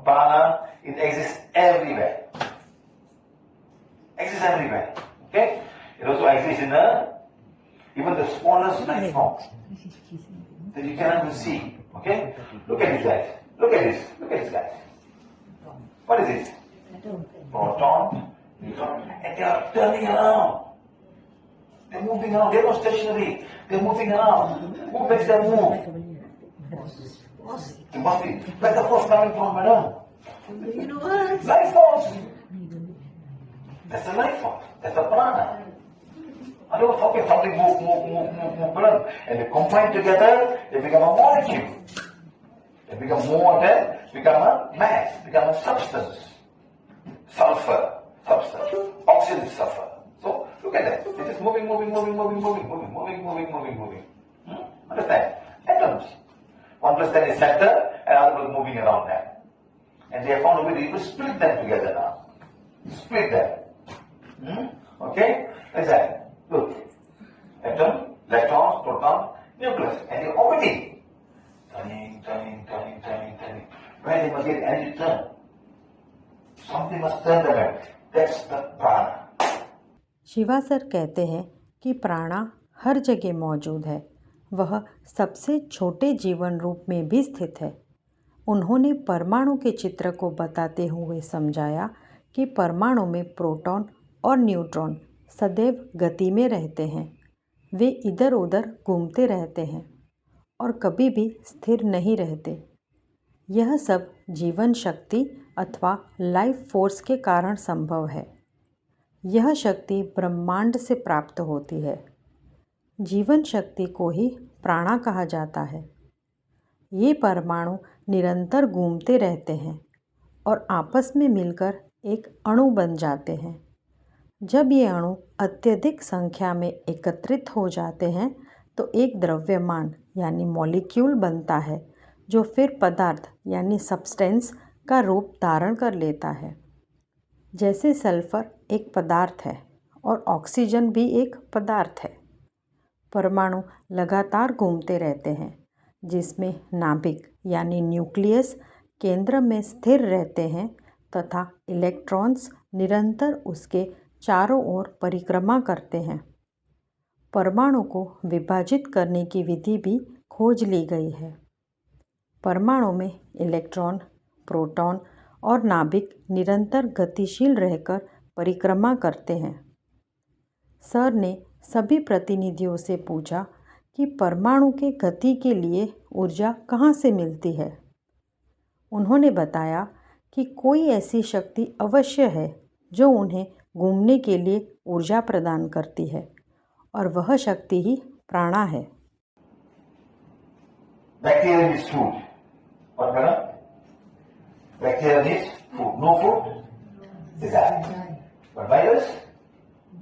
Prana, it exists everywhere. Exists everywhere. Okay? It also exists in even the smallest life forms that you cannot even see. Okay? Look at this guys. Look at this. Look at this guys. What is it? Proton, neutron, and they are turning around. They're moving around. They're not stationary. They're moving around. Who makes them move? It must be. Where's the force coming from, madam? Life force. That's the life force. That's the prana. I don't know, something move, blood. And they combine together, they become a molecule. They become more than, become a mass, become a substance. Sulfur, substance. Oxygen is sulfur. So, look at that. They're just moving. Understand? Atoms. 1 plus 10 is center, and other was moving around that. And they have found a way to split them together now. Split them. Okay? That's that. Look. Atom, electrons, proton, nucleus. And they're orbiting. Turning. Where they must get energy to turn. Something must turn them. That's the prana. Shiva sir कहते हैं कि प्राणा हर जगह मौजूद है, वह सबसे छोटे जीवन रूप में भी स्थित है। उन्होंने परमाणु के चित्र को बताते हुए समझाया कि परमाणु में प्रोटॉन और न्यूट्रॉन सदैव गति में रहते हैं। वे इधर उधर घूमते रहते हैं और कभी भी स्थिर नहीं रहते। यह सब जीवन शक्ति अथवा लाइफ फोर्स के कारण संभव है। यह शक्ति ब्रह्मांड से प्राप्त होती है। जीवन शक्ति को ही प्राणा कहा जाता है। ये परमाणु निरंतर घूमते रहते हैं और आपस में मिलकर एक अणु बन जाते हैं। जब ये अणु अत्यधिक संख्या में एकत्रित हो जाते हैं तो एक द्रव्यमान यानी मॉलिक्यूल बनता है, जो फिर पदार्थ यानी सब्सटेंस का रूप धारण कर लेता है। जैसे सल्फर एक पदार्थ है और ऑक्सीजन भी एक पदार्थ है। परमाणु लगातार घूमते रहते हैं, जिसमें नाभिक यानी न्यूक्लियस केंद्र में स्थिर रहते हैं तथा इलेक्ट्रॉन्स निरंतर उसके चारों ओर परिक्रमा करते हैं। परमाणु को विभाजित करने की विधि भी खोज ली गई है। परमाणु में इलेक्ट्रॉन, प्रोटॉन और नाभिक निरंतर गतिशील रहकर परिक्रमा करते हैं। सर ने सभी प्रतिनिधियों से पूछा कि परमाणु के गति के लिए ऊर्जा कहाँ से मिलती है। उन्होंने बताया कि कोई ऐसी शक्ति अवश्य है जो उन्हें घूमने के लिए ऊर्जा प्रदान करती है, और वह शक्ति ही प्राणा है। Bacteria needs food. What, madam? Bacteria needs food. No food, they die. But virus?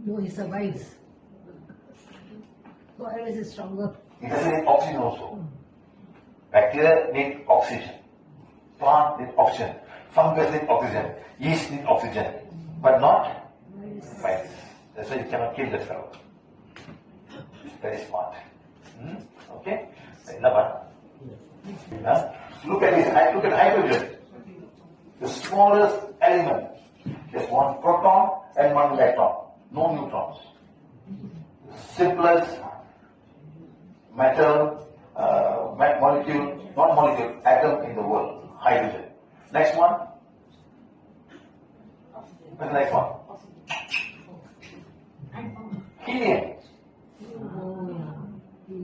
No, he survives. Virus is stronger. It doesn't need oxygen also. Bacteria need oxygen. Plant need oxygen. Fungus need oxygen. Yeast need oxygen. But not virus. That's why you cannot kill that fellow. Very smart. Okay? Another. Look at this. Look at hydrogen. The smallest element. Just one proton and one electron. No neutrons. Simplest metal, molecule, not molecule, atom in the world. Hydrogen. Next one. What's the next one? Helium.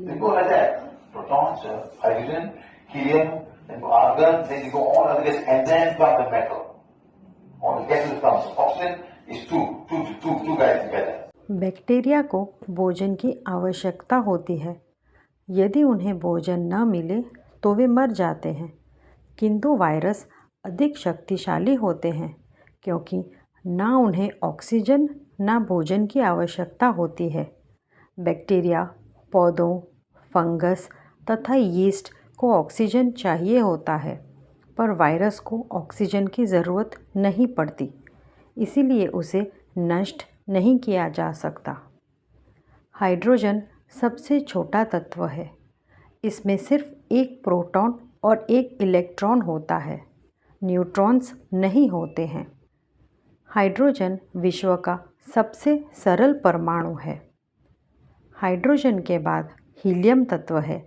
They go like that. Protons, hydrogen, helium, then go argon, then you go all other gases, and then come the metal. All the gases comes. Oxygen is two guys together. Bacteria को भोजन की आवश्यकता होती है। यदि उन्हें भोजन न मिले तो वे मर जाते हैं, किंतु वायरस अधिक शक्तिशाली होते हैं क्योंकि ना उन्हें ऑक्सीजन ना भोजन की आवश्यकता होती है। बैक्टीरिया, पौधों, फंगस तथा यीस्ट को ऑक्सीजन चाहिए होता है, पर वायरस को ऑक्सीजन की ज़रूरत नहीं पड़ती, इसीलिए उसे नष्ट नहीं किया जा सकता। हाइड्रोजन सबसे छोटा तत्व है। इसमें सिर्फ एक प्रोटॉन और एक इलेक्ट्रॉन होता है। न्यूट्रॉन्स नहीं होते हैं। हाइड्रोजन विश्व का सबसे सरल परमाणु है। हाइड्रोजन के बाद हीलियम तत्व है,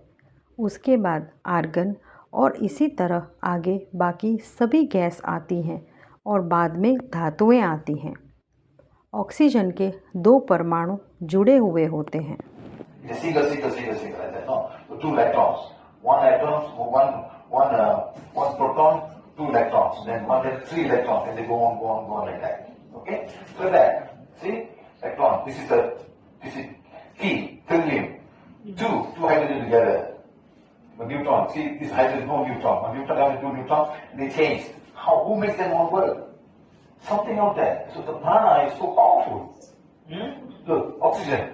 उसके बाद आर्गन और इसी तरह आगे बाकी सभी गैस आती हैं और बाद में धातुएं आती हैं। ऑक्सीजन के 2 परमाणु जुड़े हुए होते हैं। It's a single like that. No, so 2 electrons. One proton, 2 electrons. Then 3 electrons, and they go on like that. Okay? So that, see, electron. This is key, trillium. Two hydrogen together. A neutron. See, this hydrogen no neutron. One neutron have 2 neutrons. They change. Who makes them all work? Something out there. So the prana is so powerful. Look, oxygen.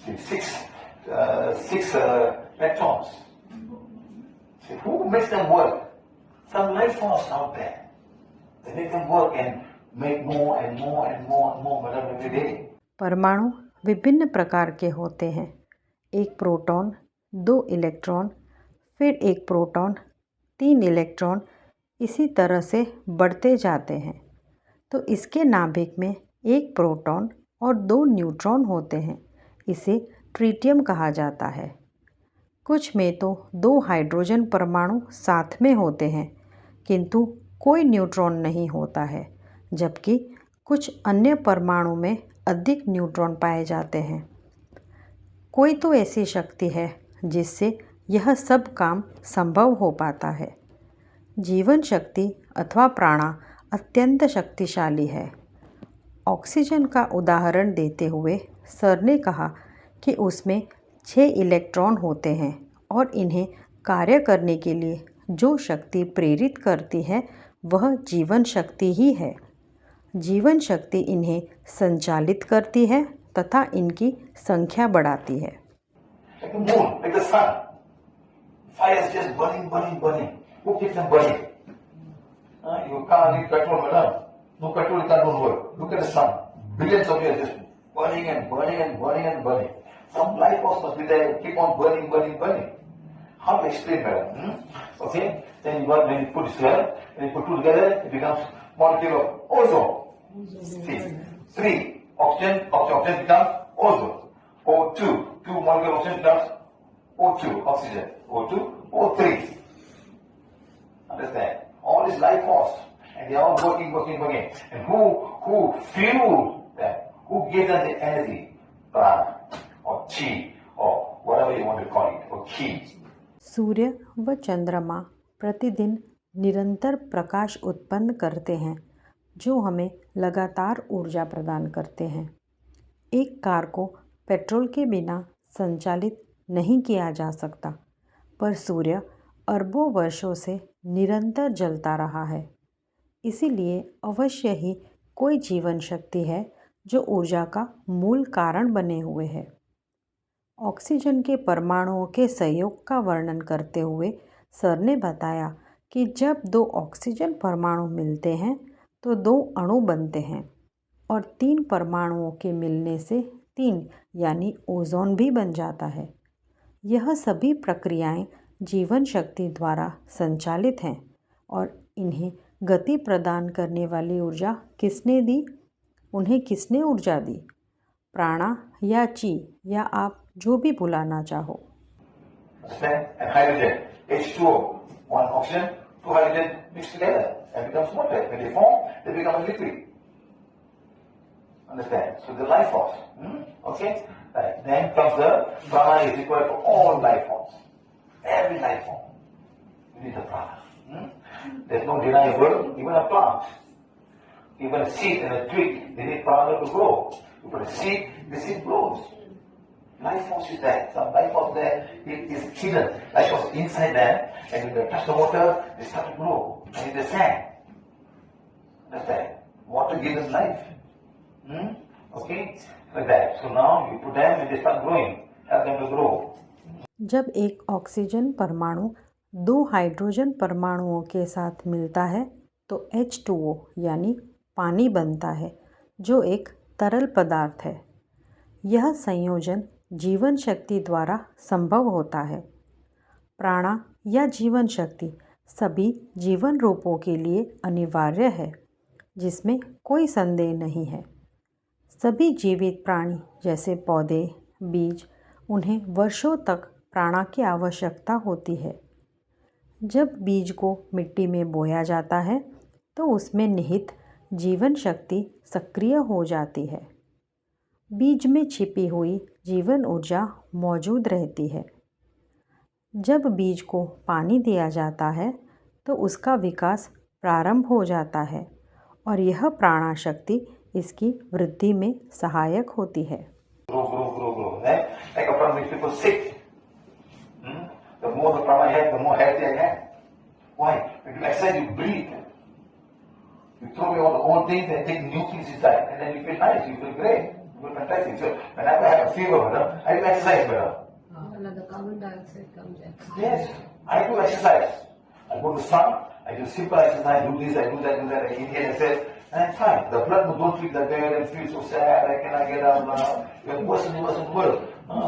See, six electrons. See, who makes them work? Some life force out there. They make them work and make more and more matter every day. परमाणु विभिन्न प्रकार के होते हैं। एक proton, 2 electron, फिर एक proton, 3 electron, इसी तरह से बढ़ते जाते हैं। तो इसके नाभिक में एक प्रोटॉन और 2 न्यूट्रॉन होते हैं। इसे ट्रिटियम कहा जाता है। कुछ में तो 2 हाइड्रोजन परमाणु साथ में होते हैं, किंतु कोई न्यूट्रॉन नहीं होता है, जबकि कुछ अन्य परमाणु में अधिक न्यूट्रॉन पाए जाते हैं। कोई तो ऐसी शक्ति है जिससे यह सब काम संभव हो पाता है। जीवन शक्ति अथवा प्राणा अत्यंत शक्तिशाली है। ऑक्सीजन का उदाहरण देते हुए सर ने कहा कि उसमें 6 इलेक्ट्रॉन होते हैं और इन्हें कार्य करने के लिए जो शक्ति प्रेरित करती है वह जीवन शक्ति ही है। जीवन शक्ति इन्हें संचालित करती है तथा इनकी संख्या बढ़ाती है। Like the moon, like the sun. Fire is just burning. Who keeps them burning? You can't need petrol, madam. No petrol, it can't work. Look at the sun. Billions of years just burning. Some life force must be there, keep on burning. How to explain, madam? Okay? Then when you put this together, when you put 2 together, it becomes molecule of ozone. See, 3 oxygen becomes ozone. O2, 2 molecule of oxygen becomes O2, oxygen. O2, O3. Understand? All is life force, and they are all working. And who fuels them? Who gives them the energy? Prana, or chi, or whatever you want to call it, or ki. सूर्य व चंद्रमा प्रतिदिन निरंतर प्रकाश उत्पन्न करते हैं, जो हमें लगातार ऊर्जा प्रदान करते हैं। एक कार को पेट्रोल के बिना संचालित नहीं किया जा सकता, पर सूर्य अरबों वर्षों से निरंतर जलता रहा है। इसीलिए अवश्य ही कोई जीवन शक्ति है जो ऊर्जा का मूल कारण बने हुए है। ऑक्सीजन के परमाणुओं के संयोग का वर्णन करते हुए सर ने बताया कि जब 2 ऑक्सीजन परमाणु मिलते हैं तो 2 अणु बनते हैं और 3 परमाणुओं के मिलने से 3 यानी ओजोन भी बन जाता है। यह सभी प्रक्रियाएं जीवन शक्ति द्वारा संचालित हैं और इन्हें गति प्रदान करने वाली ऊर्जा किसने दी? उन्हें किसने ऊर्जा दी? प्राणा या ची या आप जो भी बुलाना चाहो। And hydrogen, H2O, 1 oxygen, 2 hydrogen mixed together and becomes water. When they form, they become a liquid. Understand? So the life force. Okay? Right. Then comes the prana is required for all life forms. Every life form. You need the prana. There's no deniable, even a plant. Even a seed and a twig, they need prana to grow. You put a seed, the seed grows. Life force is there. Some life force there, it is hidden. Life force inside there, and when they touch the water, they start to grow. And in the sand. Understand? Water gives us life. Okay? Like that. So now you put them and they start growing. Help them to grow. जब एक oxygen परमाणु 2 hydrogen परमाणुओं के साथ मिलता है तो H2O यानी पानी बनता है, जो एक तरल पदार्थ है। यह संयोजन जीवन शक्ति द्वारा संभव होता है। प्राणा या जीवन शक्ति सभी जीवन रूपों के लिए अनिवार्य है, जिसमें कोई संदेह नहीं है। सभी जीवित प्राणी जैसे पौधे, बीज, उन्हें वर्षों तक प्राणा की आवश्यकता होती है। जब बीज को मिट्टी में बोया जाता है तो उसमें निहित जीवन शक्ति सक्रिय हो जाती है। बीज में छिपी हुई जीवन ऊर्जा मौजूद रहती है। जब बीज को पानी दिया जाता है तो उसका विकास प्रारंभ हो जाता है और यह प्राणा शक्ति इसकी वृद्धि में सहायक होती है। Grow. Like a problem, if people sick, the more the prana I have, the more healthy I am. Why? When you exercise, you breathe. You throw away all the old things and take new things inside, and then you feel nice, you feel great, you feel fantastic. So whenever I have a fever, I do exercise better. Another carbon dioxide comes in. Yes, I do exercise. I go to sun, I do simple exercise, do this, I do that, I inhale, exercise, and I'm fine. The blood don't feel the bed and feel so sad, I cannot get up now. You're worse and worse and worse. No,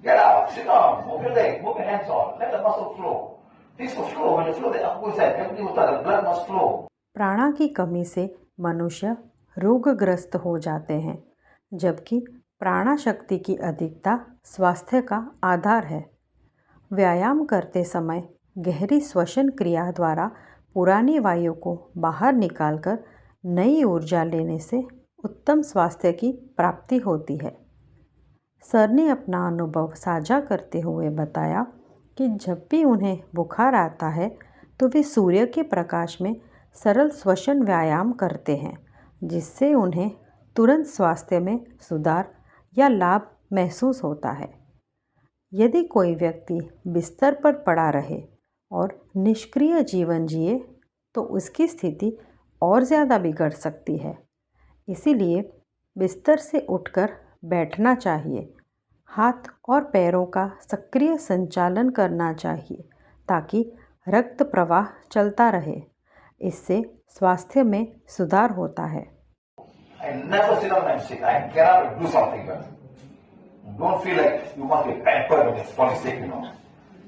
get up, sit down, move your leg, move your hands on, let the muscle flow. This will flow, when you flow, the up goes that, everything will start, the blood must flow. प्राणा की कमी से मनुष्य रोगग्रस्त हो जाते हैं, जबकि प्राणा शक्ति की अधिकता स्वास्थ्य का आधार है। व्यायाम करते समय गहरी श्वसन क्रिया द्वारा पुरानी वायु को बाहर निकालकर नई ऊर्जा लेने से उत्तम स्वास्थ्य की प्राप्ति होती है। सर ने अपना अनुभव साझा करते हुए बताया कि जब भी उन्हें बुखार आता है तो वे सूर्य के प्रकाश में सरल श्वसन व्यायाम करते हैं, जिससे उन्हें तुरंत स्वास्थ्य में सुधार या लाभ महसूस होता है। यदि कोई व्यक्ति बिस्तर पर पड़ा रहे और निष्क्रिय जीवन जिए तो उसकी स्थिति और ज़्यादा बिगड़ सकती है। इसीलिए बिस्तर से उठकर बैठना चाहिए, हाथ और पैरों का सक्रिय संचालन करना चाहिए ताकि रक्त प्रवाह चलता रहे। इससे स्वास्थ्य में सुधार होता है। I never sit down and sick. I cannot do something better. Don't feel like you want to be pampered when you're falling sick,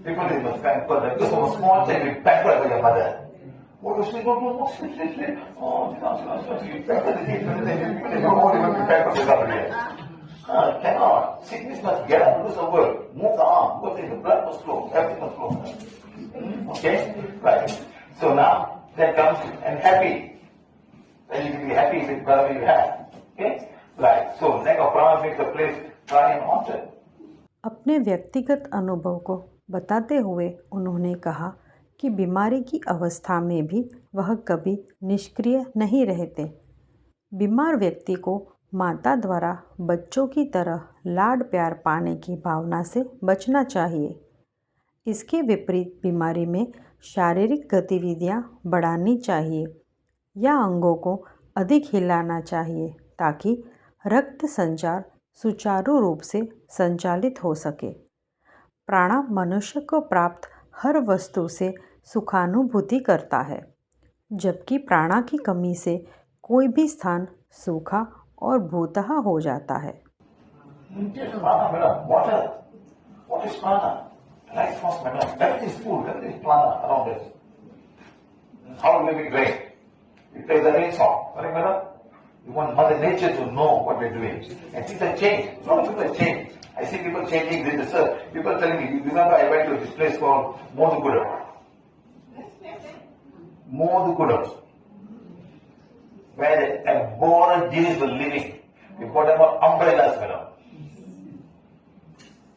People is must pampered. Like this one small thing, be pampered by your mother. Oh, you sleep, oh, sleep. Oh, sit down. You pamper the kids, people is not even be pampered with somebody else. Cannot. Sickness must get up, do some work. Move the arm, move the blood must flow, everything must flow. Okay? Right. So now, that comes and happy. Then you can be happy with whatever you have. Okay? Right. So, neck of prana makes a place dry and haunted. अपने व्यक्तिगत अनुभव को बताते हुए उन्होंने कहा कि बीमारी की अवस्था में भी वह कभी निष्क्रिय नहीं रहते। बीमार व्यक्ति को माता द्वारा बच्चों की तरह लाड प्यार पाने की भावना से बचना चाहिए। इसके विपरीत बीमारी में शारीरिक गतिविधियां बढ़ानी चाहिए या अंगों को अधिक हिलाना चाहिए ताकि रक्त संचार सुचारू रूप से संचालित हो सके। प्राणा मनुष्य को प्राप्त हर वस्तु से सुखानुभूति करता है, जबकि प्राणा की कमी से कोई भी स्थान सूखा और भूतहा हो जाता है। Prana, water. What is prana? Life force, everything is food, everything is prana around us. How do we rain? We play the rain song. Correct, madam? You want Mother Nature to know what we're doing. And things have changed. A lot of people have changed. I see people changing this, sir. People telling me, you remember I went to this place called Modukudam. Modukudam. Where the aborigines were living. We got them on umbrellas, madam.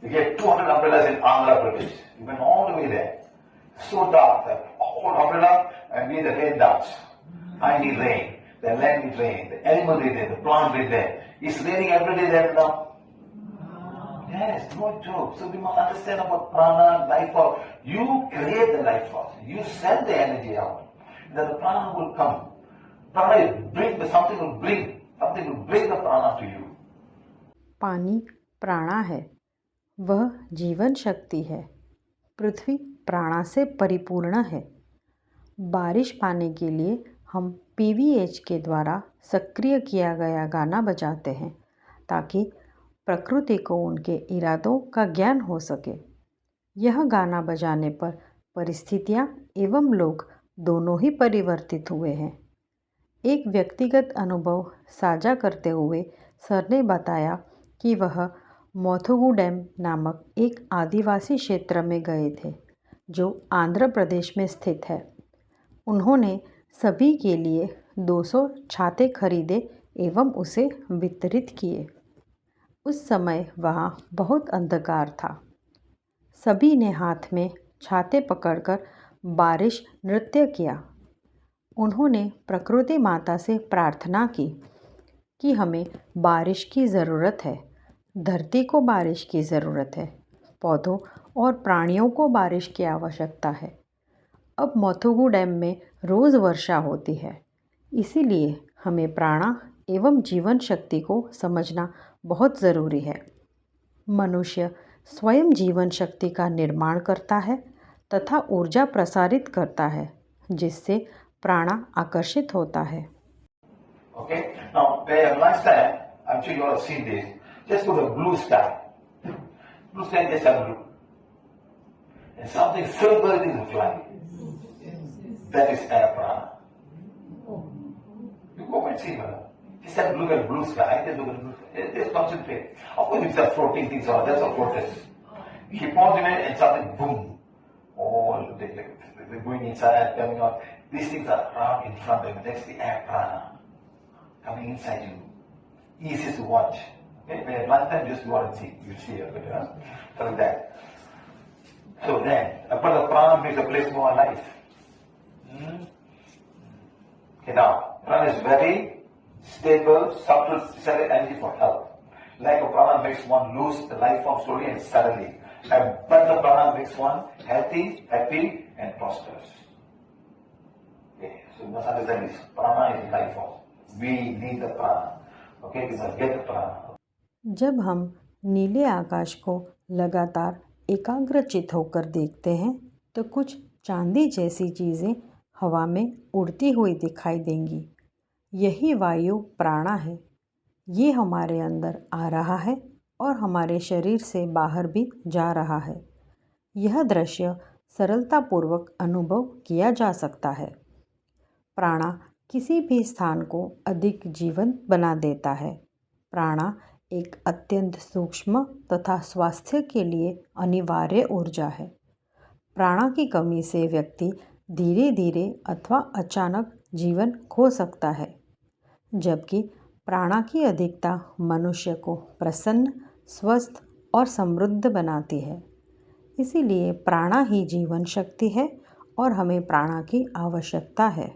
We get 200 umbrellas in Andhra Pradesh. We went all the way there. So dark, that whole umbrella, and we had the rain dance. I need rain. The land is rain. The animal is there. The plant is there. It's raining every day there now. Yes, no joke. So we must understand about prana, life force. You create the life force. You send the energy out. Then the prana will come. Prana will bring, something will bring the prana to you. पानी प्राणा है, वह जीवन शक्ति है। पृथ्वी प्राणा से परिपूर्ण है। बारिश पाने के लिए हम PVH के द्वारा सक्रिय किया गया गाना बजाते हैं ताकि प्रकृति को उनके इरादों का ज्ञान हो सके। यह गाना बजाने पर परिस्थितियाँ एवं लोग दोनों ही परिवर्तित हुए हैं। एक व्यक्तिगत अनुभव साझा करते हुए सर ने बताया कि वह मोथुगु डैम नामक एक आदिवासी क्षेत्र में गए थे जो आंध्र प्रदेश में स्थित है। उन्होंने सभी के लिए 200 छाते खरीदे एवं उसे वितरित किए। उस समय वहाँ बहुत अंधकार था। सभी ने हाथ में छाते पकड़कर बारिश नृत्य किया। उन्होंने प्रकृति माता से प्रार्थना की कि हमें बारिश की ज़रूरत है, धरती को बारिश की ज़रूरत है, पौधों और प्राणियों को बारिश की आवश्यकता है। अब मोथुगु डैम में रोज़ वर्षा होती है, इसीलिए हमें प्राणा एवं जीवन शक्ति को समझना बहुत ज़रूरी है। मनुष्य स्वयं जीवन शक्ति का निर्माण करता है तथा ऊर्जा प्रसारित करता है, जिससे प्राणा आकर्षित होता है। Okay? Now, last time, I'm sure you all have seen this. Just go to blue sky. Blue sky just have blue. And something silver is flying. That is air prana. You go and see, brother. Just have look at blue sky. Just look at blue sky. Just concentrate. Of course, if there are floating things on, that's what float is. Keep on doing it and something boom. All they're going inside, coming out. These things are around in front of you. That's the air prana coming inside you. Easy to watch. Okay? When at one time, just go out and see. You see it, so like that. So then, but the prana makes the place more alive. Okay, now, prana is very stable, subtle, subtle energy for health. Like a prana makes one lose the life form slowly and suddenly. But the prana makes one healthy, happy, and prosperous. Okay, so you must understand this. Prana is life force. We need the prana. Okay, we must get the prana. जब हम नीले आकाश को लगातार एकाग्रचित होकर देखते हैं तो कुछ चांदी जैसी चीज़ें हवा में उड़ती हुई दिखाई देंगी। यही वायु प्राणा है। ये हमारे अंदर आ रहा है और हमारे शरीर से बाहर भी जा रहा है। यह दृश्य सरलतापूर्वक अनुभव किया जा सकता है। प्राणा किसी भी स्थान को अधिक जीवंत बना देता है। प्राणा एक अत्यंत सूक्ष्म तथा स्वास्थ्य के लिए अनिवार्य ऊर्जा है। प्राणा की कमी से व्यक्ति धीरे धीरे अथवा अचानक जीवन खो सकता है, जबकि प्राणा की अधिकता मनुष्य को प्रसन्न, स्वस्थ और समृद्ध बनाती है। इसीलिए प्राणा ही जीवन शक्ति है और हमें प्राणा की आवश्यकता है।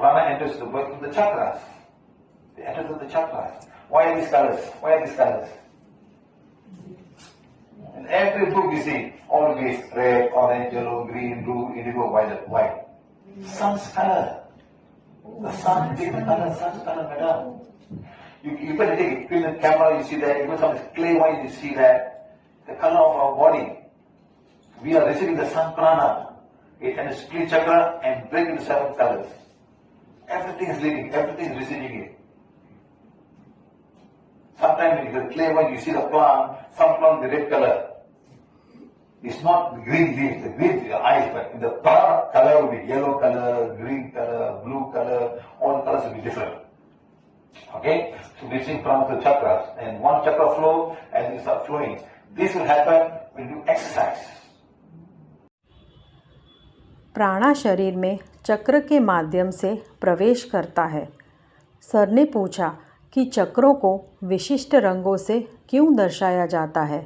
Prana enters the work of the chakras. It enters of the chakras. Why are these colors? Why are these colors? In every book you see, always red, orange, yellow, green, blue, indigo, violet, white. Sun's color. The sun, take the color, sun's color, madam. You can take a camera, you see that. You put some clay white, you see that. The color of our body. We are receiving the sun prana. It can split chakra and break into 7 colors. Everything is living, everything is receiving it. Sometimes in the clay white, you see the plant, some plant the red color. It's not the green leaves, the green is your eyes, but in the prana color will be yellow color, green color, blue color, all the colors will be different. Okay? So we see prana to chakras, and one chakra flow and it start flowing. This will happen when you exercise. प्राणा शरीर में चक्र के माध्यम से प्रवेश करता है। सर ने पूछा कि चक्रों को विशिष्ट रंगों से क्यों दर्शाया जाता है।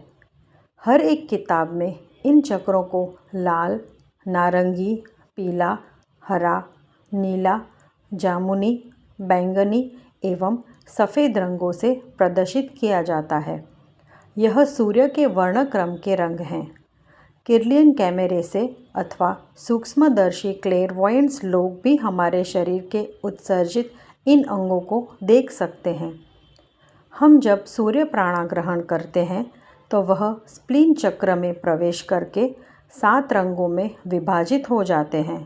हर एक किताब में इन चक्रों को लाल, नारंगी, पीला, हरा, नीला, जामुनी, बैंगनी एवं सफ़ेद रंगों से प्रदर्शित किया जाता है। यह सूर्य के वर्णक्रम के रंग हैं। किर्लियन कैमरे से अथवा सूक्ष्मदर्शी क्लेरवॉयंट्स लोग भी हमारे शरीर के उत्सर्जित इन अंगों को देख सकते हैं। हम जब सूर्य प्राणा ग्रहण करते हैं तो वह स्प्लीन चक्र में प्रवेश करके 7 रंगों में विभाजित हो जाते हैं।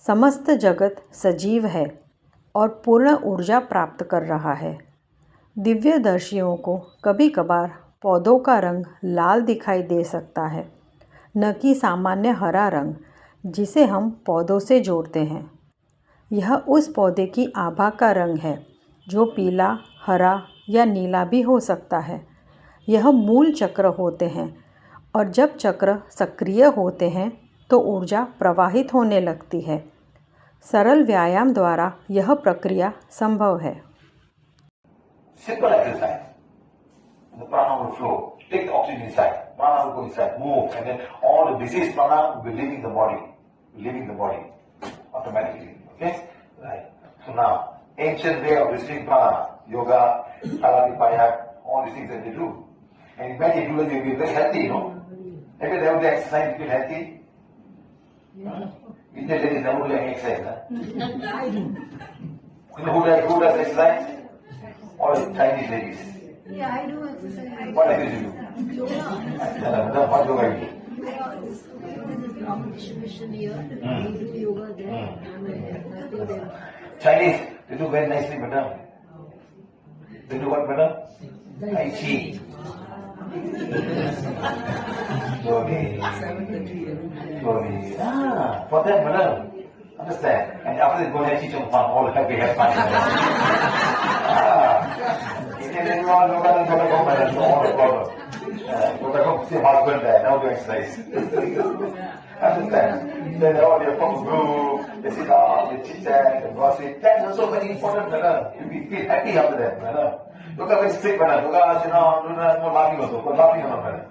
समस्त जगत सजीव है और पूर्ण ऊर्जा प्राप्त कर रहा है। दिव्यदर्शियों को कभी कभार पौधों का रंग लाल दिखाई दे सकता है, न कि सामान्य हरा रंग जिसे हम पौधों से जोड़ते हैं। यह उस पौधे की आभा का रंग है जो पीला, हरा या नीला भी हो सकता है। यह मूल चक्र होते हैं और जब चक्र सक्रिय होते हैं तो ऊर्जा प्रवाहित होने लगती है। सरल व्यायाम द्वारा यह प्रक्रिया संभव है। Simple exercise. The prana will flow. Take the oxygen inside. Prana will go inside. Move. And then all the disease prana will be leaving the body. Leaving the body. Automatically. Okay? Right. So now, ancient way of receiving prana. Yoga, Kalapipaya, all these things that they do. And when they do it, they'll be very healthy, you know. Every day they exercise, you feel healthy. Indian ladies never do any exercise. Huh? You know who does exercise? All the Chinese ladies. Yeah, I do exercise. What exercise you do? Yoga. What yoga you do? Yoga is distribution here. We do yoga there. And I think they Chinese, they do very nicely, madam. They do what, madam? Tai Chi. Slowly. Slowly. Ah, for them, madam. Understand? And after they go there, teach them fun, all happy, have fun. Indian ladies all yoga, then go back home, madam, no more problem. Go back home, see husband there, now do exercise. Understand? Then all their folks go, they sit down, they chit chat, they gossip. That's also very important, madam. You feel happy after that, madam. Yoga very strict, madam. Yoga, do no laughing also. But laughing or not, madam?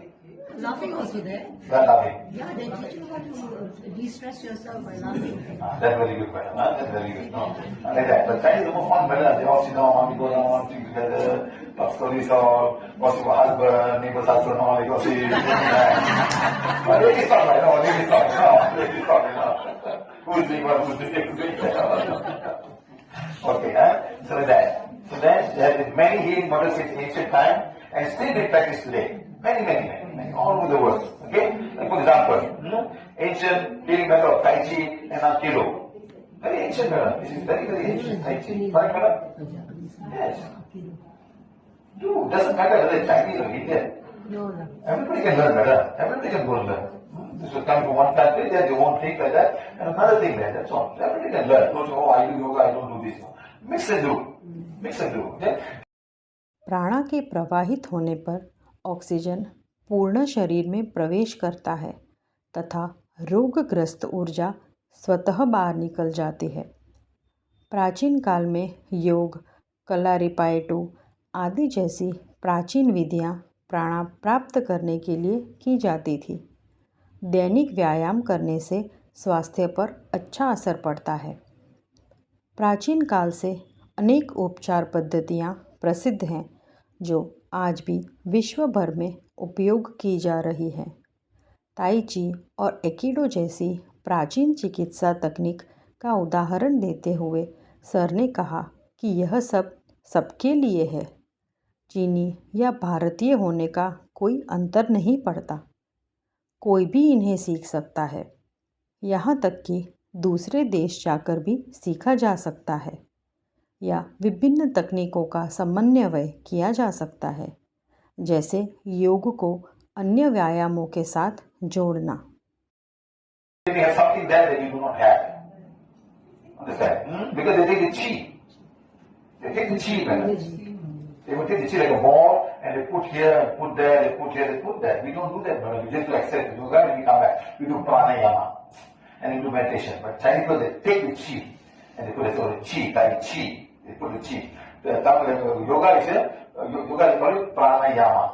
laughing also there. Not laughing. Yeah, they teach you how to de-stress yourself by laughing. That's very good, madam. That's very good. No, I like that. But Chinese are more fun, madam. They all sit down, we go down, drink together, talk stories, all, gossip about husband, neighbor's husband, all, they gossip. But ladies talk, right? No, ladies talk, ladies talk, who's doing what, who's doing what. Okay, so like that. So then there have been many healing models in ancient time and still being practiced today. Many, all over the world. Okay? Like for example, ancient healing method of Tai Chi and Aikido. Very ancient method. This is very ancient Tai Chi. Correct, madam? Yes. Dude, doesn't matter whether it's Chinese or Indian. No. Everybody can learn, madam. Everybody can go and learn. This will come from one country, they have their own thing like that, and another thing like that. That's all. Everybody can learn. Don't say, oh, I do yoga, I don't do this. Mix and do. Mix and do. Okay? प्राणा के प्रवाहित होने पर oxygen पूर्ण शरीर में प्रवेश करता है तथा रोगग्रस्त ऊर्जा स्वतः बाहर निकल जाती है। प्राचीन काल में योग, कलारिपायटू आदि जैसी प्राचीन विधियां प्राणा प्राप्त करने के लिए की जाती थी। दैनिक व्यायाम करने से स्वास्थ्य पर अच्छा असर पड़ता है। प्राचीन काल से अनेक उपचार पद्धतियां प्रसिद्ध हैं जो आज भी विश्व भर में उपयोग की जा रही हैं। ताई ची और एकिडो जैसी प्राचीन चिकित्सा तकनीक का उदाहरण देते हुए सर ने कहा कि यह सब सबके लिए है। चीनी या भारतीय होने का कोई अंतर नहीं पड़ता। कोई भी इन्हें सीख सकता है। यहाँ तक कि दूसरे देश जाकर भी सीखा जा सकता है या विभिन्न तकनीकों का समन्वय किया जा सकता है, जैसे योग को अन्य व्यायामों के साथ जोड़ना। They have something there that you do not have. Understand? Because they take the chi. They take the chi, man. They will take the chi like a ball and they put here and put there, they put here, they put there. We don't do that, man. We just do exercise, yoga, and we come back. We do pranayama and we do meditation. But Chinese people, they take the chi and they put it on the chi, tai chi. They put the chi. Yoga is called it pranayama.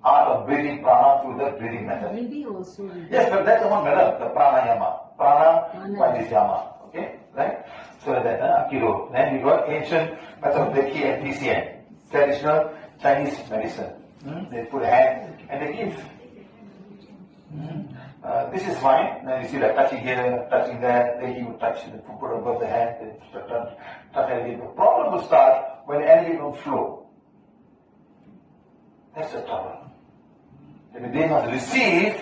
Art of breathing prana through the breathing method. Maybe also. Yes, but that's the one method, the pranayama. Prana by this yama. Okay? Right? So that Aikido. Then we got ancient method of Reiki and TCM. Traditional Chinese medicine. They put a hand and they give. This is fine. Now you see like touching here, touching there, Reiki will touch the put above the hand, touch energy. The problem will start when energy don't flow. That's the trouble. If they must receive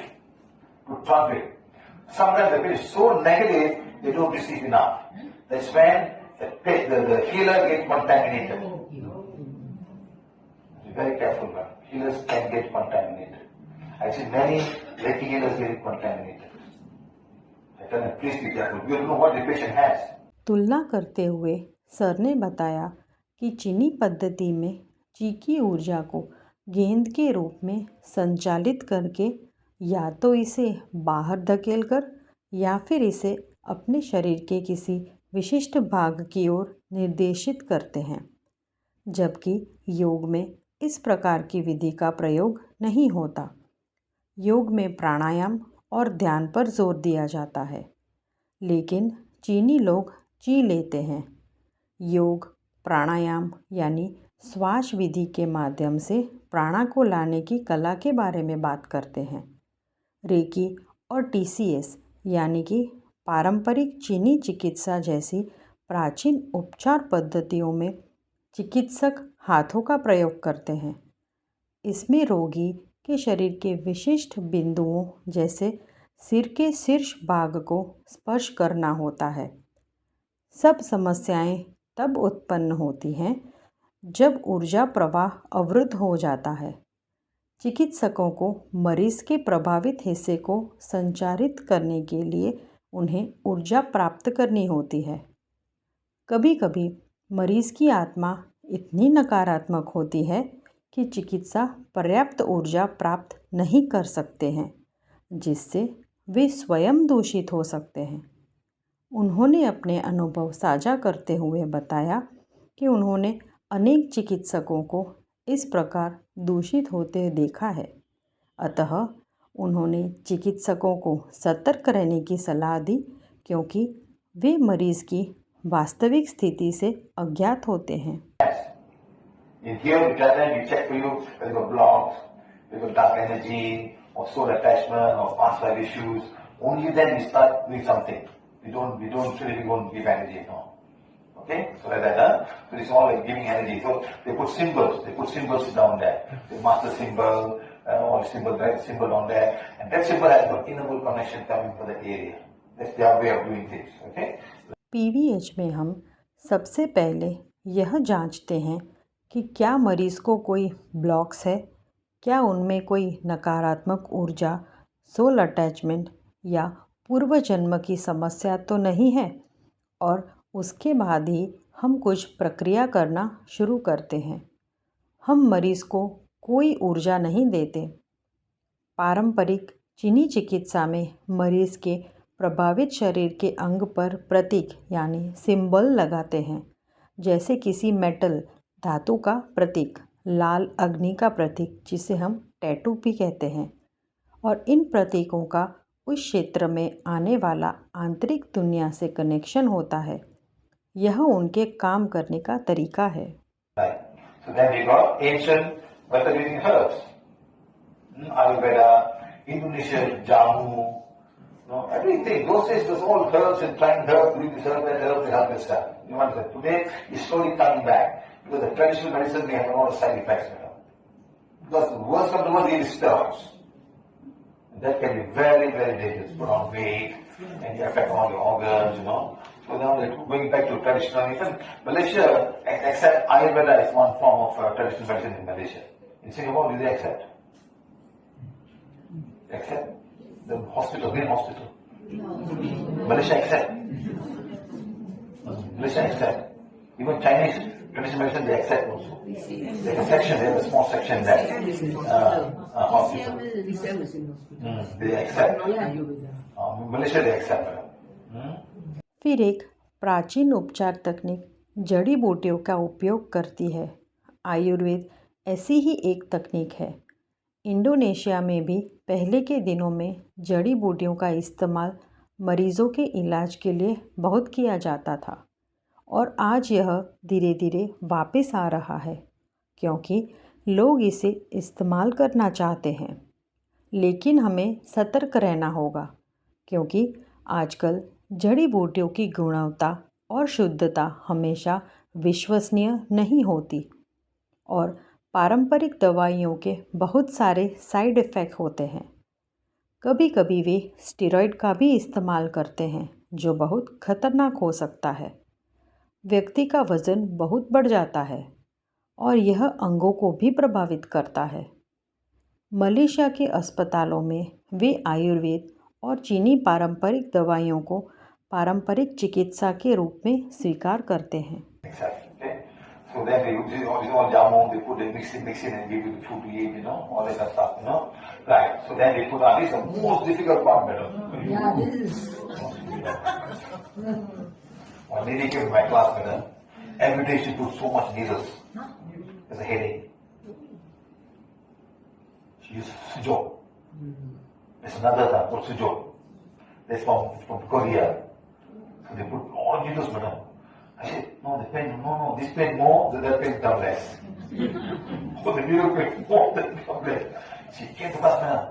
to transmit. Sometimes the patient is so negative, they don't receive enough. That's when the healer gets contaminated. very careful, man. Healers can get contaminated. I see many Reiki healers getting contaminated. I tell them, please be careful. You don't know what the patient has. तुलना करते हुए sir ने बताया कि चीनी पद्धति में ची की ऊर्जा को गेंद के रूप में संचालित करके या तो इसे बाहर धकेलकर या फिर इसे अपने शरीर के किसी विशिष्ट भाग की ओर निर्देशित करते हैं, जबकि योग में इस प्रकार की विधि का प्रयोग नहीं होता। योग में प्राणायाम और ध्यान पर जोर दिया जाता है, लेकिन चीनी लोग ची लेते हैं। योग प्राणायाम यानी श्वास विधि के माध्यम से प्राणा को लाने की कला के बारे में बात करते हैं। रेकी और टीसीएस यानी कि पारंपरिक चीनी चिकित्सा जैसी प्राचीन उपचार पद्धतियों में चिकित्सक हाथों का प्रयोग करते हैं। इसमें रोगी के शरीर के विशिष्ट बिंदुओं जैसे सिर के शीर्ष भाग को स्पर्श करना होता है। सब समस्याएं तब उत्पन्न होती हैं जब ऊर्जा प्रवाह अवरुद्ध हो जाता है। चिकित्सकों को मरीज के प्रभावित हिस्से को संचारित करने के लिए उन्हें ऊर्जा प्राप्त करनी होती है। कभी कभी मरीज की आत्मा इतनी नकारात्मक होती है कि चिकित्सा पर्याप्त ऊर्जा प्राप्त नहीं कर सकते हैं, जिससे वे स्वयं दूषित हो सकते हैं। उन्होंने अपने अनुभव साझा करते हुए बताया कि उन्होंने अनेक चिकित्सकों को इस प्रकार दूषित होते देखा है। अतः उन्होंने चिकित्सकों को सतर्क रहने की सलाह दी, क्योंकि वे मरीज की वास्तविक स्थिति से अज्ञात होते हैं। In here, we tell them, we check for you whether you've got blocks, whether you've got dark energy, or soul attachment, or past life issues. Only then we start doing something. We don't give energy, no. Okay? So like that, so it's all like giving energy. So they put symbols down there. The master symbol, or symbol down there. And that symbol has got inner connection coming for the area. That's their way of doing things. Okay? PVH में हम सबसे पहले यह जांचते हैं कि क्या मरीज़ को कोई ब्लॉक्स है, क्या उनमें कोई नकारात्मक ऊर्जा, सोल अटैचमेंट या पूर्व जन्म की समस्या तो नहीं है, और उसके बाद ही हम कुछ प्रक्रिया करना शुरू करते हैं। हम मरीज़ को कोई ऊर्जा नहीं देते। पारंपरिक चीनी चिकित्सा में मरीज़ के प्रभावित शरीर के अंग पर प्रतीक यानी सिंबल लगाते हैं, जैसे किसी मेटल धातु का प्रतीक, लाल अग्नि का प्रतीक जिसे हम टैटू भी कहते हैं, और इन प्रतीकों का उस क्षेत्र में आने वाला आंतरिक दुनिया से कनेक्शन होता है। यह उनके काम करने का तरीका है। So then we got ancient Vedic herbs, Ayurveda, Indonesia, Jamu, everything. Those days, those all herbs and trying herbs, doing this herb, that herb, they have this stuff. You know what I'm saying? Today, it's slowly coming back because the traditional medicine may have a lot of side effects. Because the worst of the world is steroids. That can be very, very dangerous. Put on weight and affect all your organs, So now they're going back to traditional. Even Malaysia accept Ayurveda as one form of traditional medicine in Malaysia. In Singapore, do they accept? Accept? The hospital, main hospital. Malaysia accept. Malaysia accept. Even Chinese traditional medicine, they accept also. There's a section, they have a small section there. Hospital. They accept. Malaysia, they accept. फिर एक प्राचीन उपचार तकनीक जड़ी बूटियों का उपयोग करती है। आयुर्वेद ऐसी ही एक तकनीक है। इंडोनेशिया में भी पहले के दिनों में जड़ी बूटियों का इस्तेमाल मरीज़ों के इलाज के लिए बहुत किया जाता था, और आज यह धीरे धीरे वापस आ रहा है, क्योंकि लोग इसे इस्तेमाल करना चाहते हैं। लेकिन हमें सतर्क रहना होगा, क्योंकि आजकल जड़ी बूटियों की गुणवत्ता और शुद्धता हमेशा विश्वसनीय नहीं होती, और पारंपरिक दवाइयों के बहुत सारे साइड इफ़ेक्ट होते हैं। कभी कभी वे स्टेरॉइड का भी इस्तेमाल करते हैं, जो बहुत खतरनाक हो सकता है। व्यक्ति का वज़न बहुत बढ़ जाता है, और यह अंगों को भी प्रभावित करता है। मलेशिया के अस्पतालों में वे आयुर्वेद और चीनी पारंपरिक दवाइयों को पारंपरिक चिकित्सा के रूप में स्वीकार करते हैं। Okay? So then they use all jamu, they put it, mix it and give it food to eat, all that kind of stuff, Right. So then they put this is the most difficult part, madam. Yeah, this is. One lady came to my class, madam. Every day she put so much needles. There's a headache. She used sujo. There's another time called sujo. That's from Korea. So they put all needles, madam. I said, no, the pain, no, this pain more, that pain come less. So the needle pain more, that come less. She came to us, madam.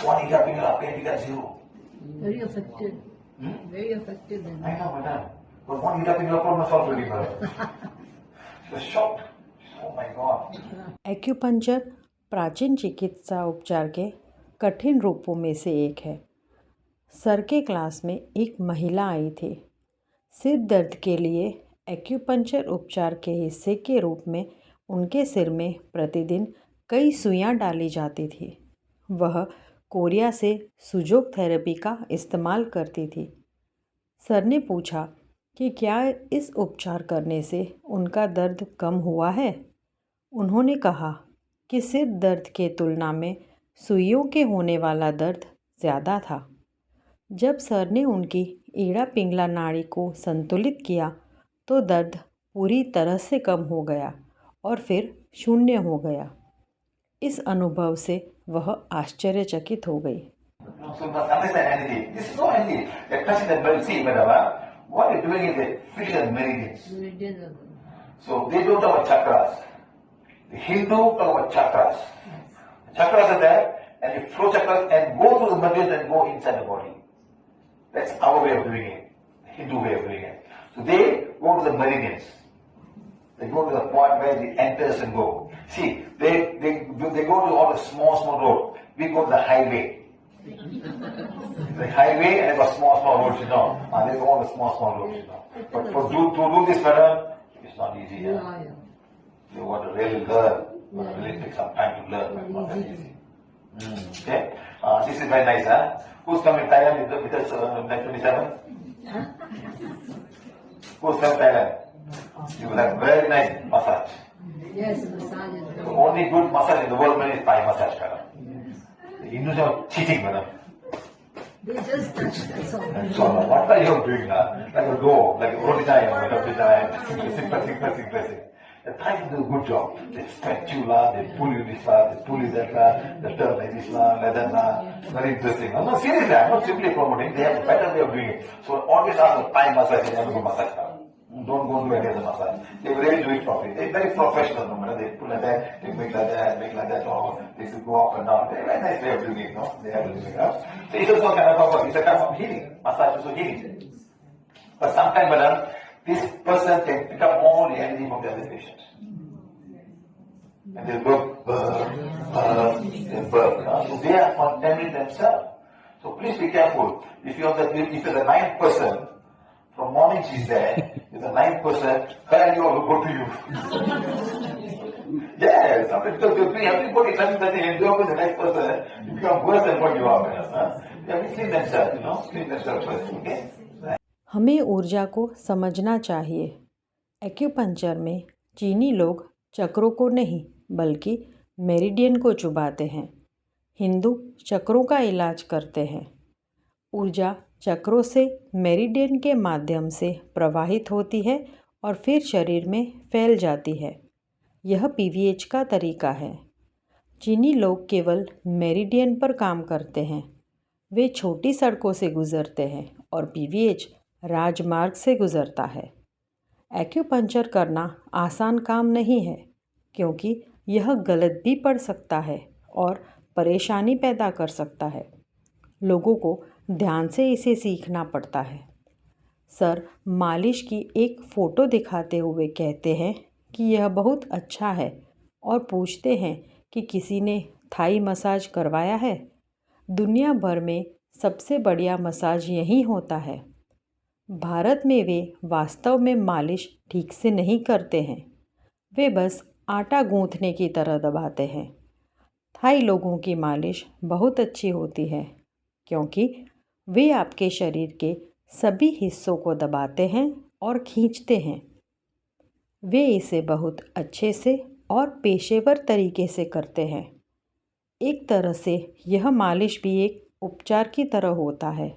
One finger, pain, you got zero. Very affected. Very affected then. I know, madam. But one finger for myself already, madam. She was shocked. Oh my God. Acupuncture प्राचीन चिकित्सा उपचार के कठिन रूपों में से एक है। सर के क्लास में एक महिला आई थी। सिर दर्द के लिए एक्यूपंक्चर उपचार के हिस्से के रूप में उनके सिर में प्रतिदिन कई सुइयां डाली जाती थी। वह कोरिया से सुजोग थेरेपी का इस्तेमाल करती थी। सर ने पूछा कि क्या इस उपचार करने से उनका दर्द कम हुआ है। उन्होंने कहा कि सिर दर्द के तुलना में सुइयों के होने वाला दर्द ज़्यादा था। जब सर ने उनकी ईड़ा पिंगला नाड़ी को संतुलित किया तो दर्द पूरी तरह से कम हो गया और फिर शून्य हो गया। इस अनुभव से वह आश्चर्यचकित हो गई। So you must understand energy. This is so handy. They're touching the belt. See, madam, what they're doing is they're feeling the meridians. So they don't talk about chakras. The Hindu talk about chakras. Chakras are there, and you flow chakras and go to the meridians and go inside the body. That's our way of doing it. The Hindu way of doing it. So they go to the meridians. They go to the point where the enters and go. See, they go to all the small roads. We go to the highway. The highway and the small roads, they go on the small roads, But to do this better, it's not easy. Yeah. You want to really learn. You want to really take some time to learn, but not that easy. Okay? This is very nice, huh? Who's coming Thailand with us next 27? Who's coming Thailand? You will have very nice massage. Yes, massage is The very. only good massage in the world man, is Thai massage, madam. The Hindus are cheating, madam. They just touch, that's all. So what are you doing now? Like a go, like a roti time, pressing. The Thais do a good job. They stretch you la, they pull you this la, they pull you that la, they turn like this la, like that la. Very interesting. No, seriously, I'm not simply promoting. They have a better way of doing it. So always ask the Thai massage and never go massage. Don't go do any other massage. They really do it properly. They're very professional, no matter. They pull like that, they make like that, or they should go up and down. They're very nice way of doing it, no? They have to do it, no? So it's also it's a kind of healing. Massage is also healing. But sometimes, madam, this person can pick up all the energy from the other patients. And they burp, so they are contaminating themselves. So please be careful. If you're the ninth person, from morning she's there, if the ninth person, her energy will go to you. Yes, because everybody telling that they endure with the next person, you become worse than what you are. They have to clean themselves, clean themselves first, okay? हमें ऊर्जा को समझना चाहिए। Acupuncture में चीनी लोग चक्रों को नहीं बल्कि मेरिडियन को चुभाते हैं। हिंदू चक्रों का इलाज करते हैं। ऊर्जा चक्रों से मेरिडियन के माध्यम से प्रवाहित होती है और फिर शरीर में फैल जाती है। यह पीवीएच का तरीका है। चीनी लोग केवल मेरिडियन पर काम करते हैं। वे छोटी सड़कों से गुजरते हैं और पीवीएच राजमार्ग से गुजरता है। एक्यूपंक्चर करना आसान काम नहीं है क्योंकि यह गलत भी पड़ सकता है और परेशानी पैदा कर सकता है। लोगों को ध्यान से इसे सीखना पड़ता है। सर मालिश की एक फ़ोटो दिखाते हुए कहते हैं कि यह बहुत अच्छा है और पूछते हैं कि किसी ने थाई मसाज करवाया है। दुनिया भर में सबसे बढ़िया मसाज यहीं होता है। भारत में वे वास्तव में मालिश ठीक से नहीं करते हैं। वे बस आटा गूंथने की तरह दबाते हैं। थाई लोगों की मालिश बहुत अच्छी होती है क्योंकि वे आपके शरीर के सभी हिस्सों को दबाते हैं और खींचते हैं। वे इसे बहुत अच्छे से और पेशेवर तरीके से करते हैं। एक तरह से यह मालिश भी एक उपचार की तरह होता है,